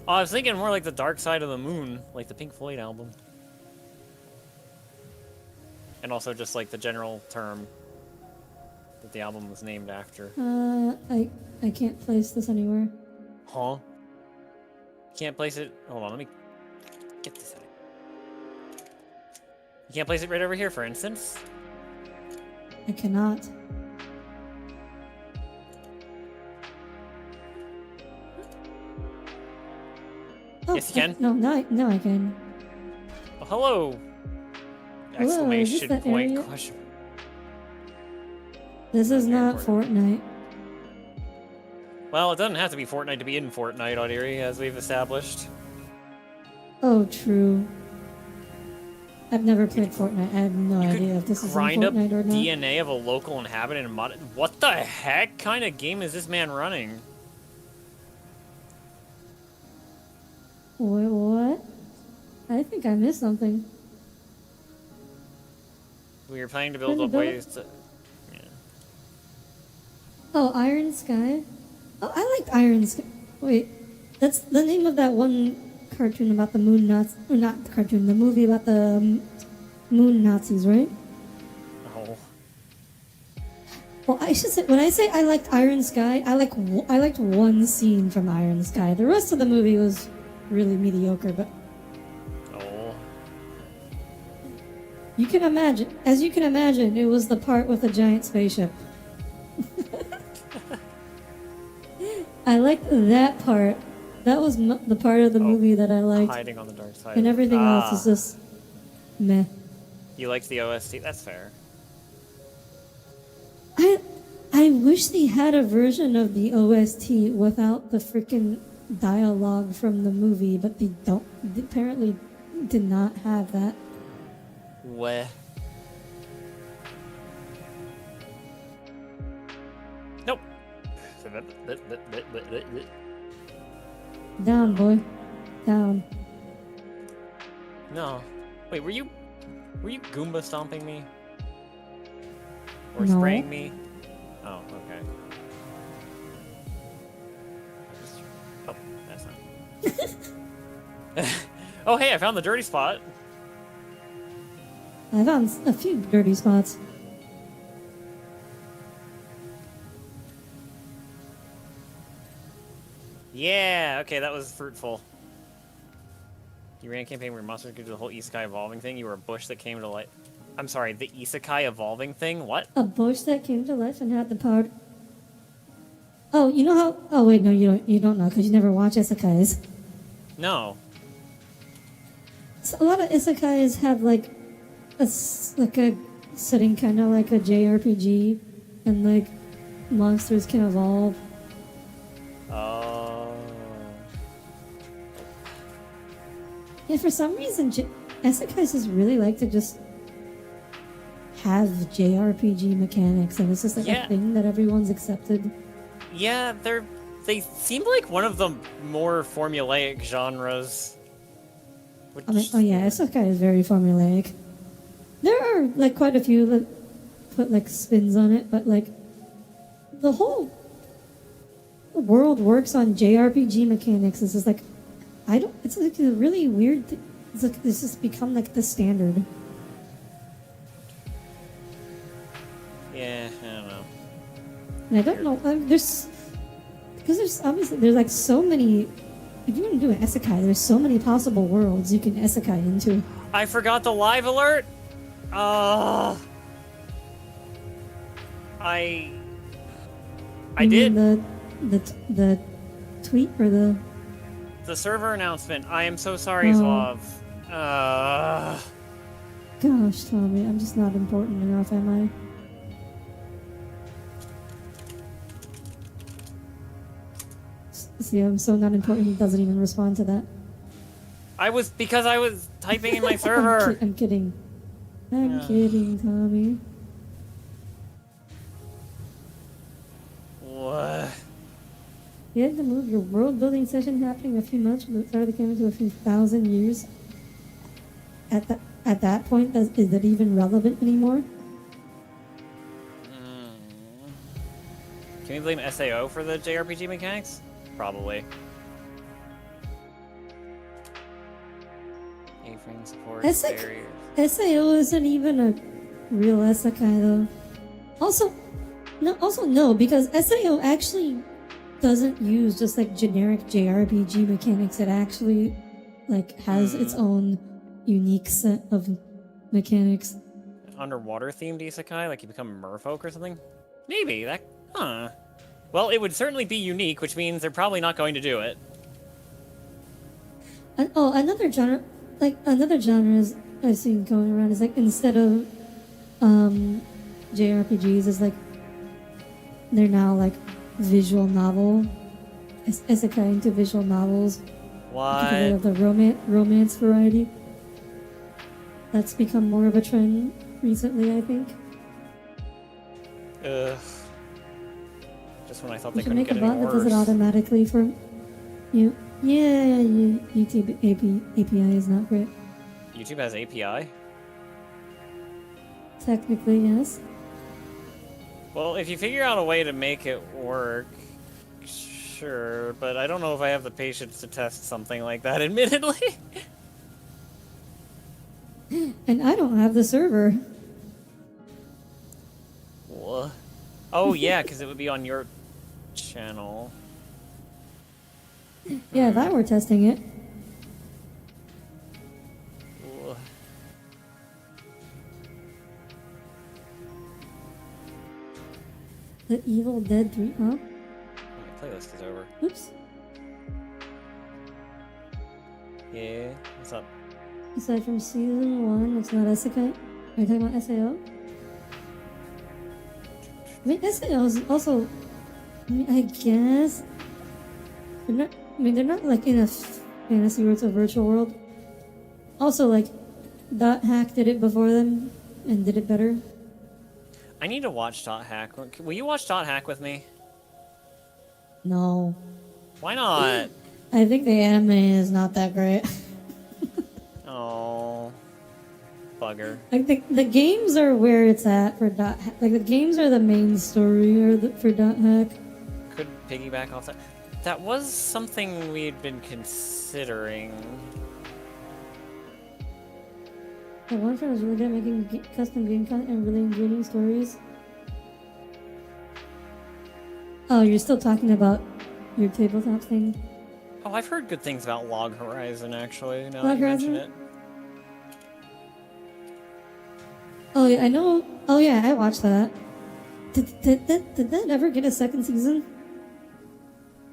Oh, I was thinking more like the dark side of the moon, like the Pink Floyd album. And also just like the general term that the album was named after. I can't place this anywhere. Huh? Can't place it. Hold on, let me get this out. You can't place it right over here, for instance? I cannot. Oh, Yes, you can. No, I can. Oh, hello! Hello, is this Exclamation that point, area? question. This is Very not important. Fortnite. Well, it doesn't have to be Fortnite to be in Fortnite, Audire, as we've established. Oh, true. I've never played Fortnite. I have no idea if this is in Grind up Fortnite or not. DNA of a local inhabitant and mod. What the heck kind of game is this man running? Wait, what? I think I missed something. We were planning to build Couldn't up build ways to. Yeah. Oh, Iron Sky? Oh, I liked Iron Sky. Wait, that's the name of that one cartoon about the moon Nazis, or not the cartoon, the movie about the moon Nazis, right? Oh. Well, I should say, when I say I liked Iron Sky, I liked one scene from Iron Sky. The rest of the movie was really mediocre, but Oh. you can imagine, it was the part with the giant spaceship. I liked that part. That was the part of the movie that I liked. Hiding on the dark side. And everything else is just meh. You liked the OST? That's fair. I wish they had a version of the OST without the freaking dialogue from the movie, but they don't. They apparently did not have that. Weh. Nope. Down, boy. Down. No. Wait, were you Goomba stomping me? Or No. spraying me? Oh, okay. Oh, that's not. Oh, hey, I found the dirty spot. I found a few dirty spots. Yeah, okay, that was fruitful. You ran a campaign where monsters could do the whole isekai evolving thing. You were a bush that came to life. I'm sorry, the isekai evolving thing? What? A bush that came to life and had the power. Oh, you know how? Oh wait, no, you don't. You don't know because you never watch isekais. No. So a lot of isekais have like a setting kind of like a JRPG, and like monsters can evolve. Oh. Yeah, for some reason, isekais just really like to just have JRPG mechanics, and it's just like a thing that everyone's accepted. Yeah, they seem like one of the more formulaic genres. Which, I mean, oh yeah, isekai is very formulaic. There are like quite a few that put like spins on it, but like the whole world works on JRPG mechanics. It's just like it's like a really weird thing. It's like this has become like the standard. Yeah, I don't know. And I don't know. There's like so many. If you want to do an isekai, there's so many possible worlds you can isekai into. I forgot the live alert. I You did mean the tweet or the server announcement. I am so sorry, Oh. Slav. Gosh, Tommy, I'm just not important enough, am I? See, I'm so not important. He doesn't even respond to that. Because I was typing in my server. I'm kidding. I'm kidding, Tommy. What? You had to move your world building session happening a few months from the start of the campaign to a few thousand years. At that point, is that even relevant anymore? Can we blame SAO for the JRPG mechanics? Probably. A-frame support, barriers. SAO isn't even a real isekai though. Also no, because SAO actually doesn't use just like generic JRPG mechanics. It actually like has its own unique set of mechanics. Underwater themed isekai, like you become merfolk or something? Maybe that. Well, it would certainly be unique, which means they're probably not going to do it. And, another genre I've seen going around is like instead of JRPGs is like they're now like visual novel isekai into visual novels. Why? Because of the romance variety. That's become more of a trend recently, I think. Ugh. Just when I thought they You should couldn't make a get any bot that does it worse. automatically for you. Yeah, YouTube API is not great. YouTube has API? Technically, yes. Well, if you figure out a way to make it work, sure. Sure, but I don't know if I have the patience to test something like that, admittedly. And I don't have the server. What? Oh, yeah, because it would be on your channel. Yeah, if I were testing it. Wha- The Evil Dead 3, huh? My playlist is over. Oops. Yeah, what's up? Aside from season 1, it's not isekai. Are you talking about SAO? I mean, SAO is also... I mean, I guess... They're not... I mean, they're not, like, in a fantasy where it's a virtual world. Also, like, Dot Hack did it before them, and did it better. I need to watch Dot Hack. Will you watch Dot Hack with me? No. Why not? I think the anime is not that great. Oh, bugger. Like, the games are where it's at for Dot Hack. Like, the games are the main story for Dot Hack. Could piggyback off that. That was something we had been considering. The one friend was really good at making custom game content and really engaging stories. Oh, you're still talking about your tabletop thing? Oh, I've heard good things about Log Horizon, actually, now Log that you Horizon? mention it. Oh yeah, I know. Oh yeah, I watched that. Did that ever get a second season?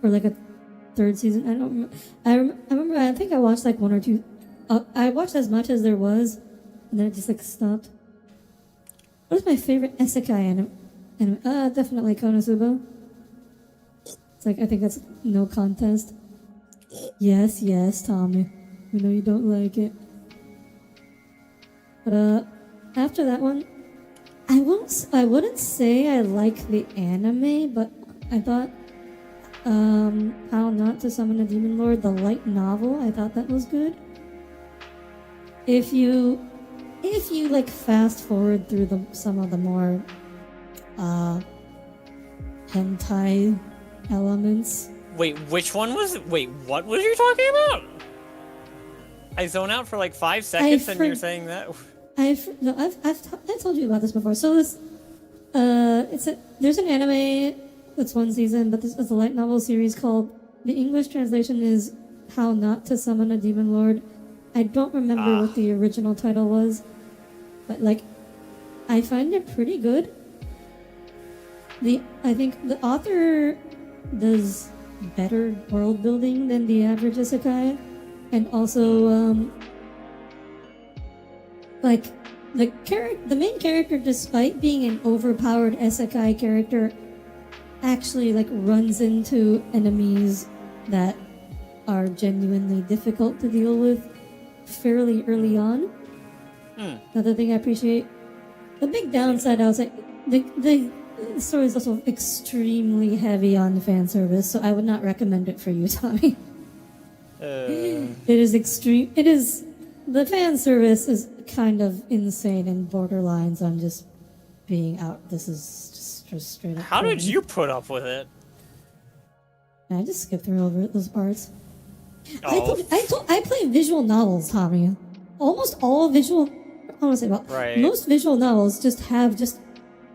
Or like a third season? I don't remember. I remember, I think I watched like one or two. I watched as much as there was, and then it just like stopped. What is my favorite isekai anime? Definitely Konosuba. It's like, I think that's no contest. Yes, Tommy. We know you don't like it. But after that one, I wouldn't say I like the anime, but I thought How Not to Summon a Demon Lord, the light novel, I thought that was good. If you like fast forward through some of the more hentai elements. Wait, which one was it? Wait, what was you talking about? I zone out for like 5 seconds and you're saying that? I've told you about this before. So this, there's an anime that's one season, but this is a light novel series called, the English translation is How Not to Summon a Demon Lord. I don't remember what the original title was, but like, I find it pretty good. I think the author does better world building than the average isekai, and also like the main character, despite being an overpowered isekai character, actually like runs into enemies that are genuinely difficult to deal with fairly early on. Another thing I appreciate, the big downside, I was like, the story is also extremely heavy on fan service, so I would not recommend it for you, Tommy. It is extreme. The fan service is kind of insane and borderlines on just being out. This is just straight up. How did you put up with it? I just skipped through over those parts. Oh. I play visual novels, Tommy. Almost all visual. I want to say about Right. most visual novels just have just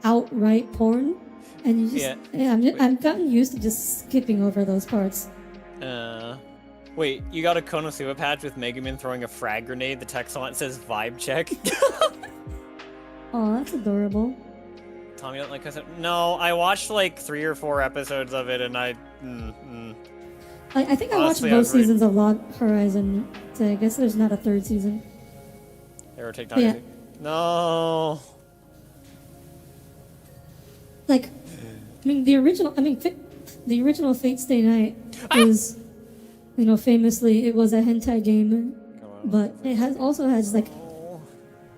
outright porn, and you just I've gotten used to just skipping over those parts. Wait, you got a Konosuba patch with Megumin throwing a frag grenade, the text on it says vibe check? Oh, that's adorable. Tommy don't like Konosuba? No, I watched like 3 or 4 episodes of it and I think I Honestly, watched both I've read- seasons of Log Horizon, so I guess there's not a third season. Ever take time? Yeah. No. Like, I mean, the original Fate Stay Night is, famously it was a hentai game, but it also has like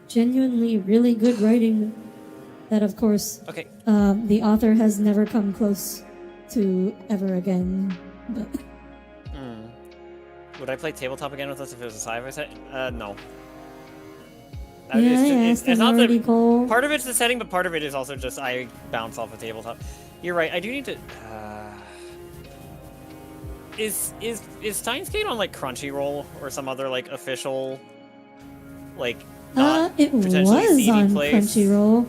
genuinely really good writing that, of course, Okay. the author has never come close to ever again. But Would I play tabletop again with us if it was a sci-fi set? No. it's not already the cold. part of it's the setting, but part of it is also just I bounce off a tabletop. You're right. I do need to. is Steins Gate on like Crunchyroll or some other like official, like not It potentially was seedy on place? Crunchyroll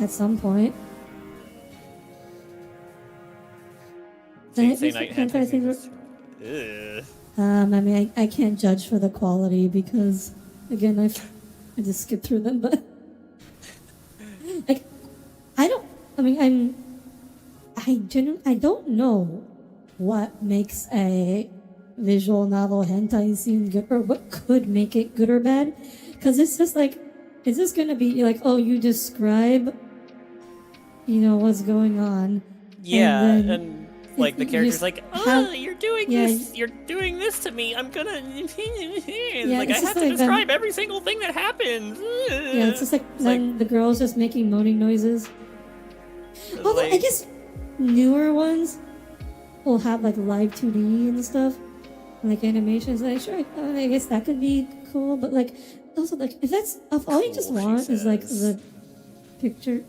at some point. Say night hentai. Ugh. I mean, I can't judge for the quality because, again, I just skipped through them, but like, I don't. I mean, I don't know what makes a visual novel hentai scene good or what could make it good or bad, because it's just like, is this gonna be like, oh, you describe, what's going on, Yeah, and then and like the character's like, oh, you're doing yeah, this, you're doing this to me. I'm gonna yeah, like I it's just have to like describe every single thing that happens. yeah, it's just like then the girl's just making moaning noises. Although I guess newer ones will have like live 2D and stuff, and, like animations. Like sure, I guess that could be cool. But like also like if all you just want is like the picture.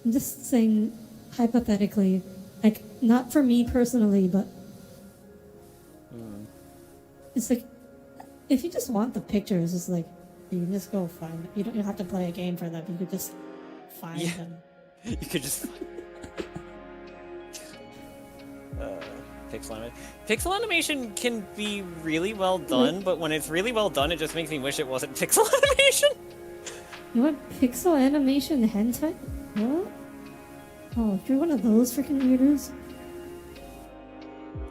I'm just saying hypothetically, like not for me personally, but it's like if you just want the pictures, it's like you can just go find them. You don't have to play a game for them. You could just find them. You could just pixel animation can be really well done, but when it's really well done, it just makes me wish it wasn't pixel animation. You want pixel animation hentai? What? Oh, you're one of those freaking weirdos.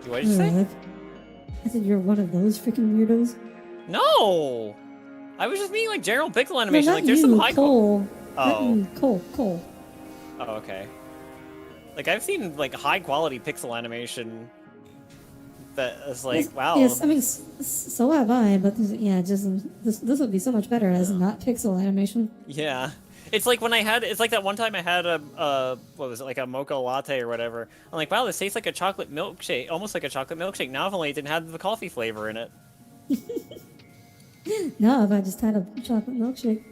What did you say? I said you're one of those freaking weirdos. No, I was just meaning like general pixel animation. No, like there's some high Cole. Cole. Oh, okay. Like I've seen like high quality pixel animation that is like yes, wow. Yes, I mean so have I, but this would be so much better as not pixel animation. Yeah. It's like it's like that one time I had what was it, like a mocha latte or whatever. I'm like, wow, this tastes like a chocolate milkshake, almost like a chocolate milkshake. Now if only it didn't have the coffee flavor in it. No, if I just had a chocolate milkshake.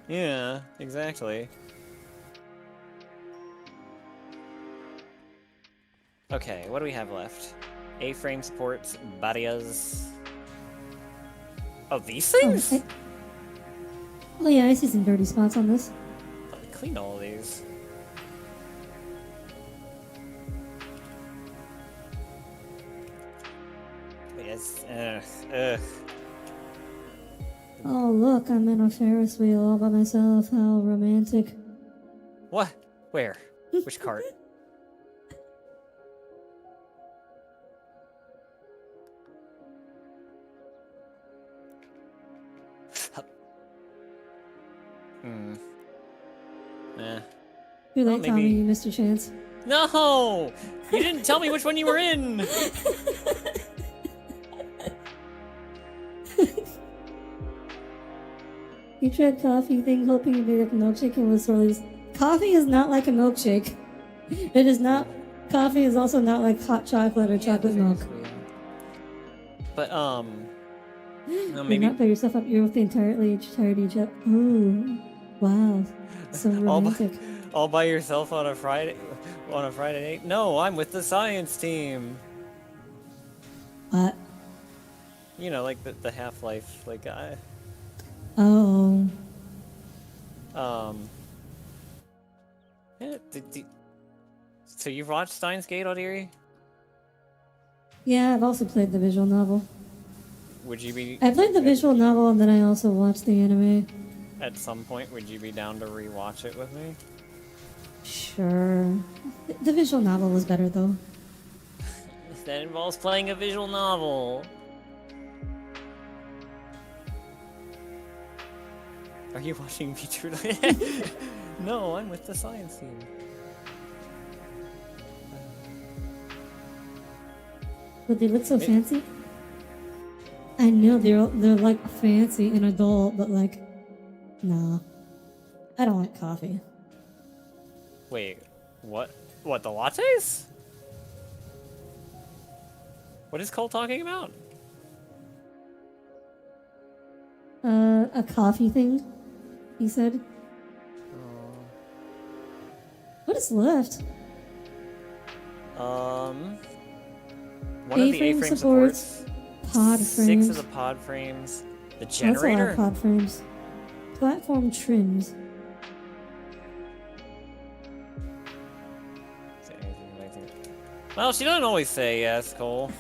Yeah, exactly. Okay, what do we have left? A-frame supports, barriers. Oh, these things? Oh yeah, I see some dirty spots on this. Clean all of these. Yes. Ugh. Oh look, I'm in a Ferris wheel all by myself. How romantic. What? Where? Which cart? Too late, Tommy, you missed your chance. No! You didn't tell me which one you were in! You tried coffee thing, hoping you'd be like a milkshake and was released. Coffee is not like a milkshake. It is not. Coffee is also not like hot chocolate or chocolate milk. But, no, Maybe maybe... not by yourself up. You're with the entirety each other. Ooh. Wow. So romantic. All by yourself on a Friday night? No, I'm with the science team. What? You know, like the Half-Life, like guy. Oh. Yeah, so you've watched Steins Gate, Audire? Yeah, I've also played the visual novel. Would you be... I played the visual novel and then I also watched the anime. At some point, would you be down to rewatch it with me? Sure. The visual novel was better though. That involves playing a visual novel. Are you watching vtuber? No, I'm with the science team. But they look so fancy. I know they're like fancy and adult, but like, nah. I don't like coffee. Wait, what? What, the lattes? What is Cole talking about? A coffee thing, he said. What is left? One of the A-frame A-frame supports supports. pod 6 frames. of the pod frames. The That's a lot generator? of pod frames. Platform trims. Is there anything you'd like to- Well, she doesn't always say yes, Cole.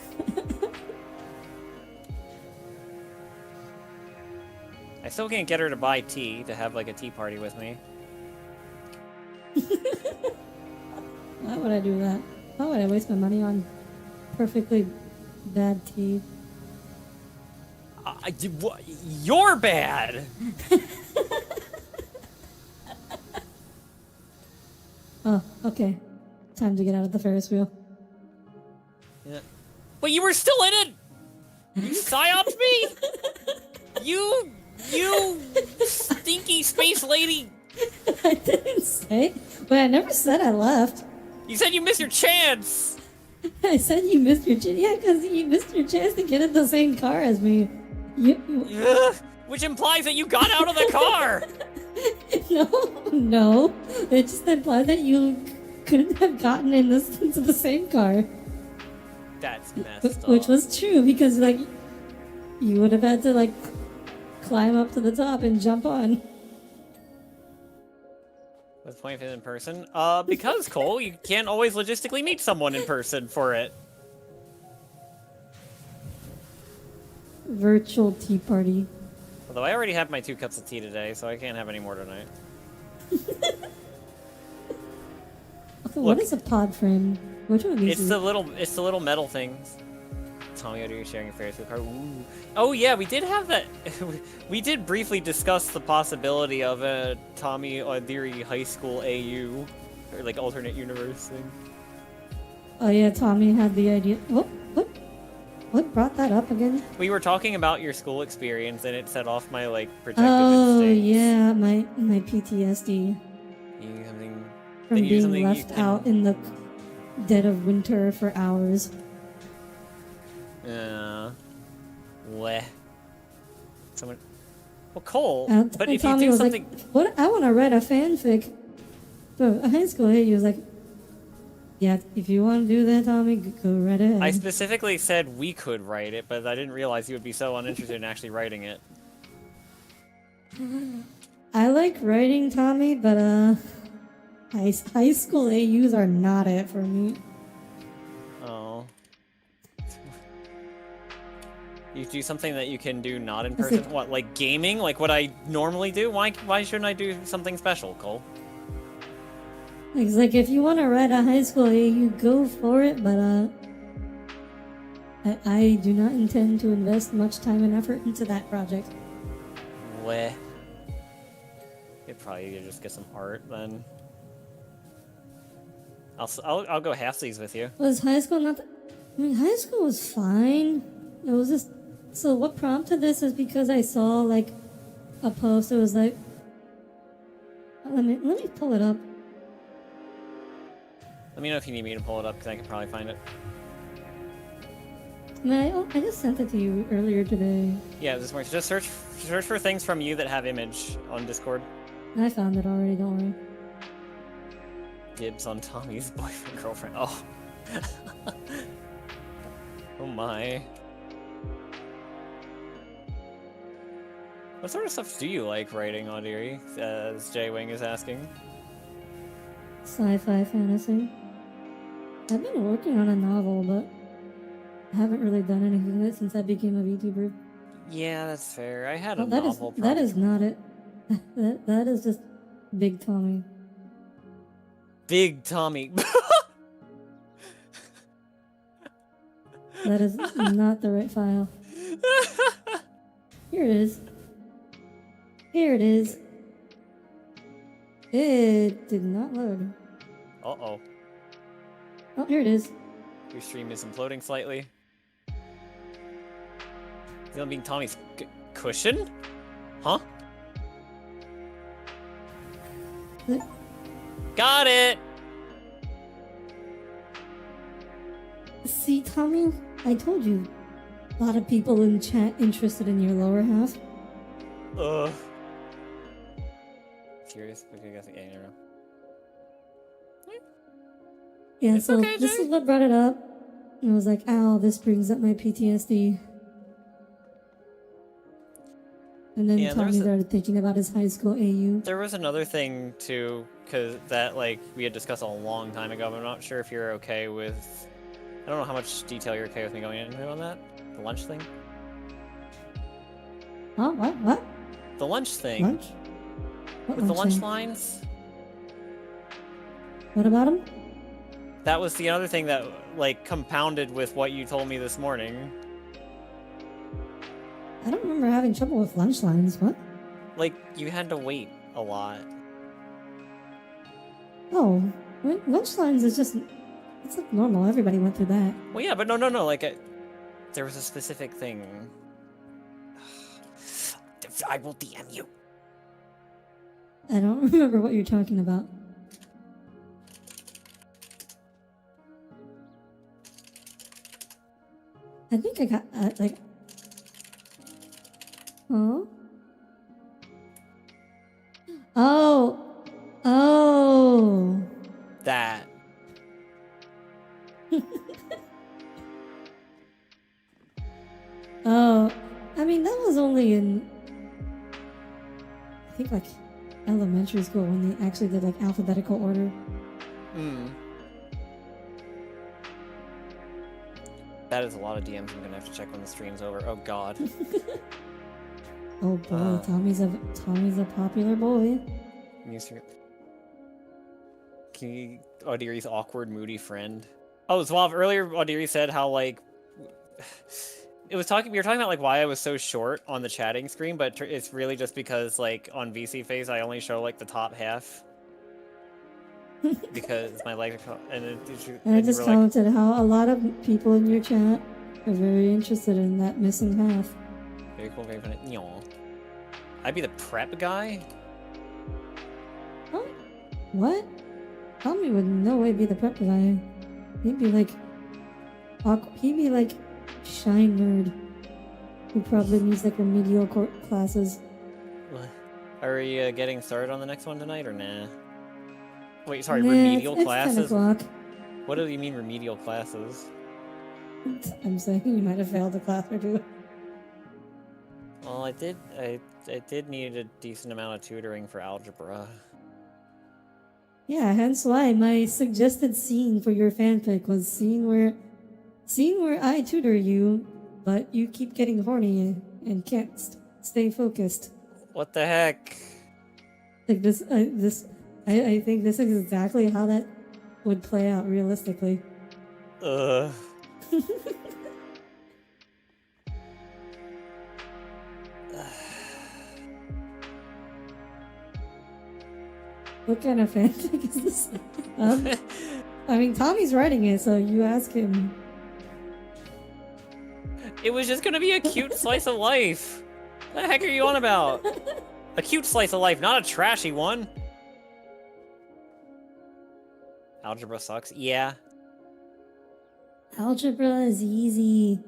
I still can't get her to buy tea, to have like a tea party with me. Why would I do that? Why would I waste my money on perfectly bad tea? You're bad! Oh, okay. Time to get out of the Ferris wheel. Yeah. But you were still in it! You psyoped me? You stinky space lady! I didn't say, but I never said I left. You said you missed your chance! I said you missed your chance. Yeah, because you missed your chance to get in the same car as me. Ugh, which implies that you got out of the car! No. It just implies that you couldn't have gotten into the same car. That's messed up. Which was true, because, like, you would have had to, like, climb up to the top and jump on. What's the point of it in person? Because, Cole, you can't always logistically meet someone in person for it. Virtual tea party. Although I already have my 2 cups of tea today, so I can't have any more tonight. Okay, what is a pod frame? Which one of these It's the little metal things. Tommy, are you sharing your Ferris wheel car? Ooh. Oh yeah, we did have that. We did briefly discuss the possibility of a Tommy Audire high school AU, or like alternate universe thing. Oh yeah, Tommy had the idea. What brought that up again? We were talking about your school experience, and it set off my like protective Oh instincts. yeah, my PTSD You something from being left out in the dead of winter for hours. Weh. Someone. Well, Cole. But And if you Tommy do was something. like, "What? I want to write a fanfic for a high school." He was like, "Yeah, if you want to do that, Tommy, go write it." I specifically said we could write it, but I didn't realize you would be so uninterested in actually writing it. I like writing, Tommy, but high school AUs are not it for me. Oh. You do something that you can do not in It's person? like- What, like gaming? Like what I normally do? Why shouldn't I do something special, Cole? It's like, if you want to write a high school AU, go for it, but I do not intend to invest much time and effort into that project. Weh. You'd probably just get some art then. I'll go halfsies with you. Was high school not? I mean, high school was fine. It was just. So what prompted this is because I saw like a post. It was like, let me pull it up. Let me know if you need me to pull it up, because I can probably find it. I mean, I just sent it to you earlier today. Yeah, this works. Just search for things from you that have image on Discord. I found it already. Don't worry. Dibs on Tommy's boyfriend, girlfriend. Oh. Oh my. What sort of stuff do you like writing, Audire? As Jay Wing is asking. Sci-fi fantasy. I've been working on a novel, but I haven't really done anything with it since I became a VTuber. Yeah, that's fair. I had a Well, novel that is not it. That is just Big Tommy. Big Tommy. That is not the right file. Here it is. Here it is. It did not load. Uh-oh. Oh, here it is. Your stream is imploding slightly. Is it being Tommy's cushion? Huh? Got it! See, Tommy, I told you. A lot of people in chat interested in your lower half. Ugh. Curious? Okay, guessing. Yeah, never know. Yeah, It's so okay, this Jay. is what brought it up. I was like, ow, this brings up my PTSD. And then Yeah, Tommy started thinking about his high school AU. There was another thing too, cause that like we had discussed a long time ago. But I'm not sure if you're okay with. I don't know how much detail you're okay with me going into on that. The lunch thing. Oh, what? The lunch thing. Lunch? What With the lunch thing? lines. What about him? That was the other thing that like compounded with what you told me this morning. I don't remember having trouble with lunch lines. What? Like you had to wait a lot. Oh, lunch lines is just. It's like normal. Everybody went through that. Well, yeah, but no. Like, there was a specific thing. I will DM you. I don't remember what you're talking about. I think I got, like... Oh? Oh! That. Oh, I mean, that was only in... I think, like, elementary school when they actually did, like, alphabetical order. That is a lot of DMs I'm gonna have to check when the stream's over. Oh god. Oh boy, Tommy's a popular boy. Audire's awkward, moody friend. Oh, Zwav, earlier Audire said how, like... we were talking about, like, why I was so short on the chatting screen, but it's really just because, like, on VC Phase, I only show, like, the top half. Because my legs are... And I just commented how a lot of people in your chat are very interested in that missing half. Very cool, very funny. I'd be the prep guy? Huh? What? Tommy would no way be the prep guy. He'd be like... shy nerd. Who probably needs, like, remedial classes. Are we getting started on the next one tonight, or nah? Wait, sorry, nah, remedial it's classes? 10 o'clock. What do you mean remedial classes? I'm saying you might have failed a class or two. Well, I did need a decent amount of tutoring for algebra. Yeah, hence why my suggested scene for your fanfic was scene where I tutor you, but you keep getting horny and can't stay focused. What the heck? Like I think this is exactly how that would play out realistically. Ugh. What kind of fanfic is this? I mean, Tommy's writing it, so you ask him. It was just gonna be a cute slice of life. What the heck are you on about? A cute slice of life, not a trashy one. Algebra sucks. Yeah. Algebra is easy.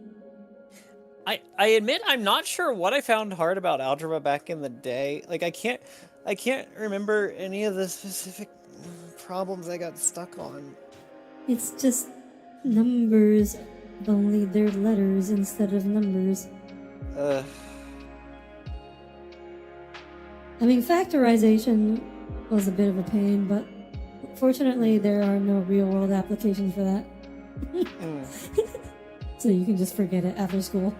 I admit I'm not sure what I found hard about algebra back in the day. Like I can't remember any of the specific problems I got stuck on. It's just numbers, only they're letters instead of numbers. I mean, factorization was a bit of a pain, but fortunately there are no real-world applications for that. So you can just forget it after school.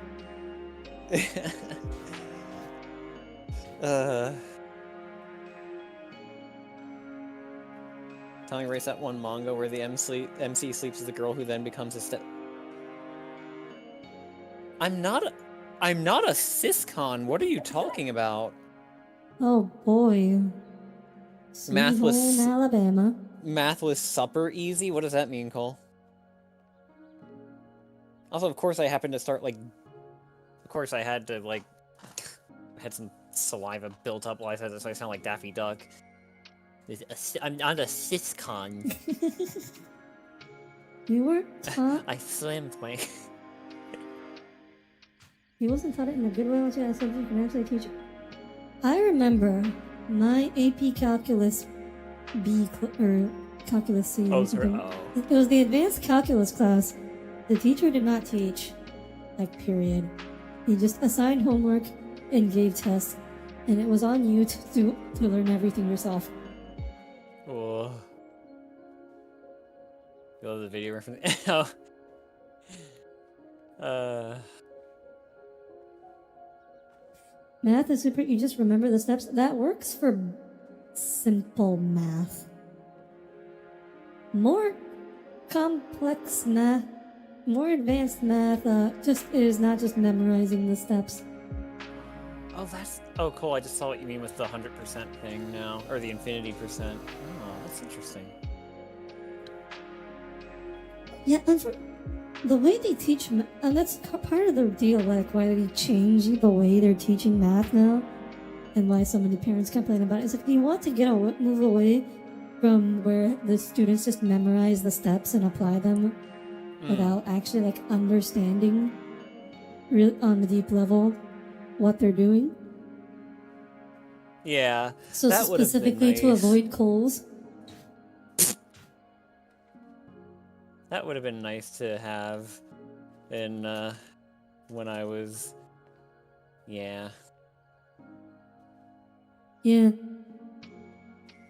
Tommy writes that one manga where the MC sleeps with the girl who then becomes a step. I'm not a syscon. What are you talking about? Oh boy. Math was Sweet home Alabama. Math was super easy. What does that mean, Cole? Also, of course, I happened to start like. Of course, I had to like. Had some saliva built up while I said this, so I sound like Daffy Duck. I'm not a syscon. You weren't taught. I slammed my. He wasn't taught it in a good way, which I said you can actually teach it. I remember my AP Calculus B or Calculus C or something. It was the advanced calculus class The teacher did not teach, like, period. He just assigned homework and gave tests, and it was on you to learn everything yourself. Oh. You love the video reference? Math is super. You just remember the steps. That works for simple math. More complex math, more advanced math, just is not just memorizing the steps. Oh, cool. I just saw what you mean with the 100% thing now, or the infinity percent. Oh, that's interesting. Yeah, and for the way they teach, and that's part of the deal, like why they change the way they're teaching math now, and why so many parents complain about it. It's like you want to move away from where the students just memorize the steps and apply them without actually like understanding, real on the deep level, what they're doing. Yeah. So that specifically to avoid calls. That would have been nice to have in when I was, yeah. Yeah.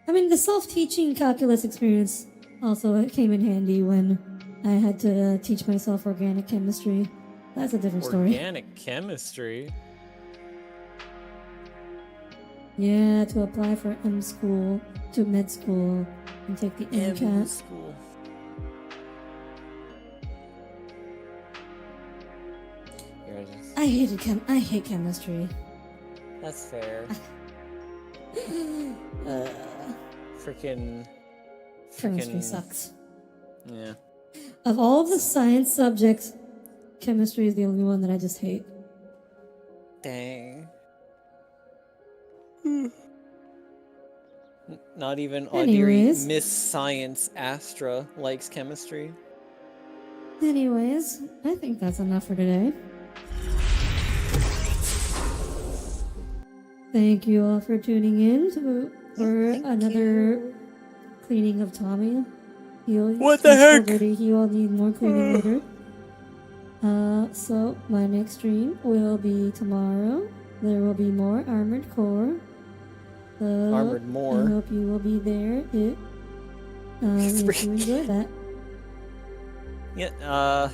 I mean, the self-teaching calculus experience also came in handy when I had to teach myself organic chemistry. That's a different story. Organic chemistry? Yeah, to apply for med school and take the MCAT. School. I hate chemistry. That's fair. Freaking Chemistry sucks. Yeah. Of all the science subjects, chemistry is the only one that I just hate. Dang. Not even Anyways. Audire Miss Science Astra likes chemistry. Anyways, I think that's enough for today. Thank you all for tuning in for another cleaning of Tommy. What the heck? He will need more cleaning later. So my next stream will be tomorrow. There will be more Armored Core. Armored more. I hope you will be there if you enjoy that. Yeah,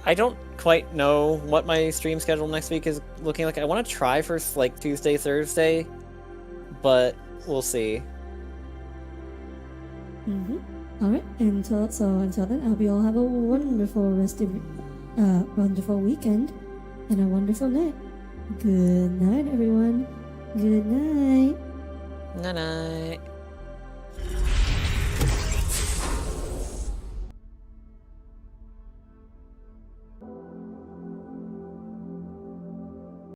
I don't quite know what my stream schedule next week is looking like. I want to try for like Tuesday, Thursday, but we'll see. Alright, until then, I hope you all have a wonderful wonderful weekend and a wonderful night. Good night, everyone. Good night. Night night.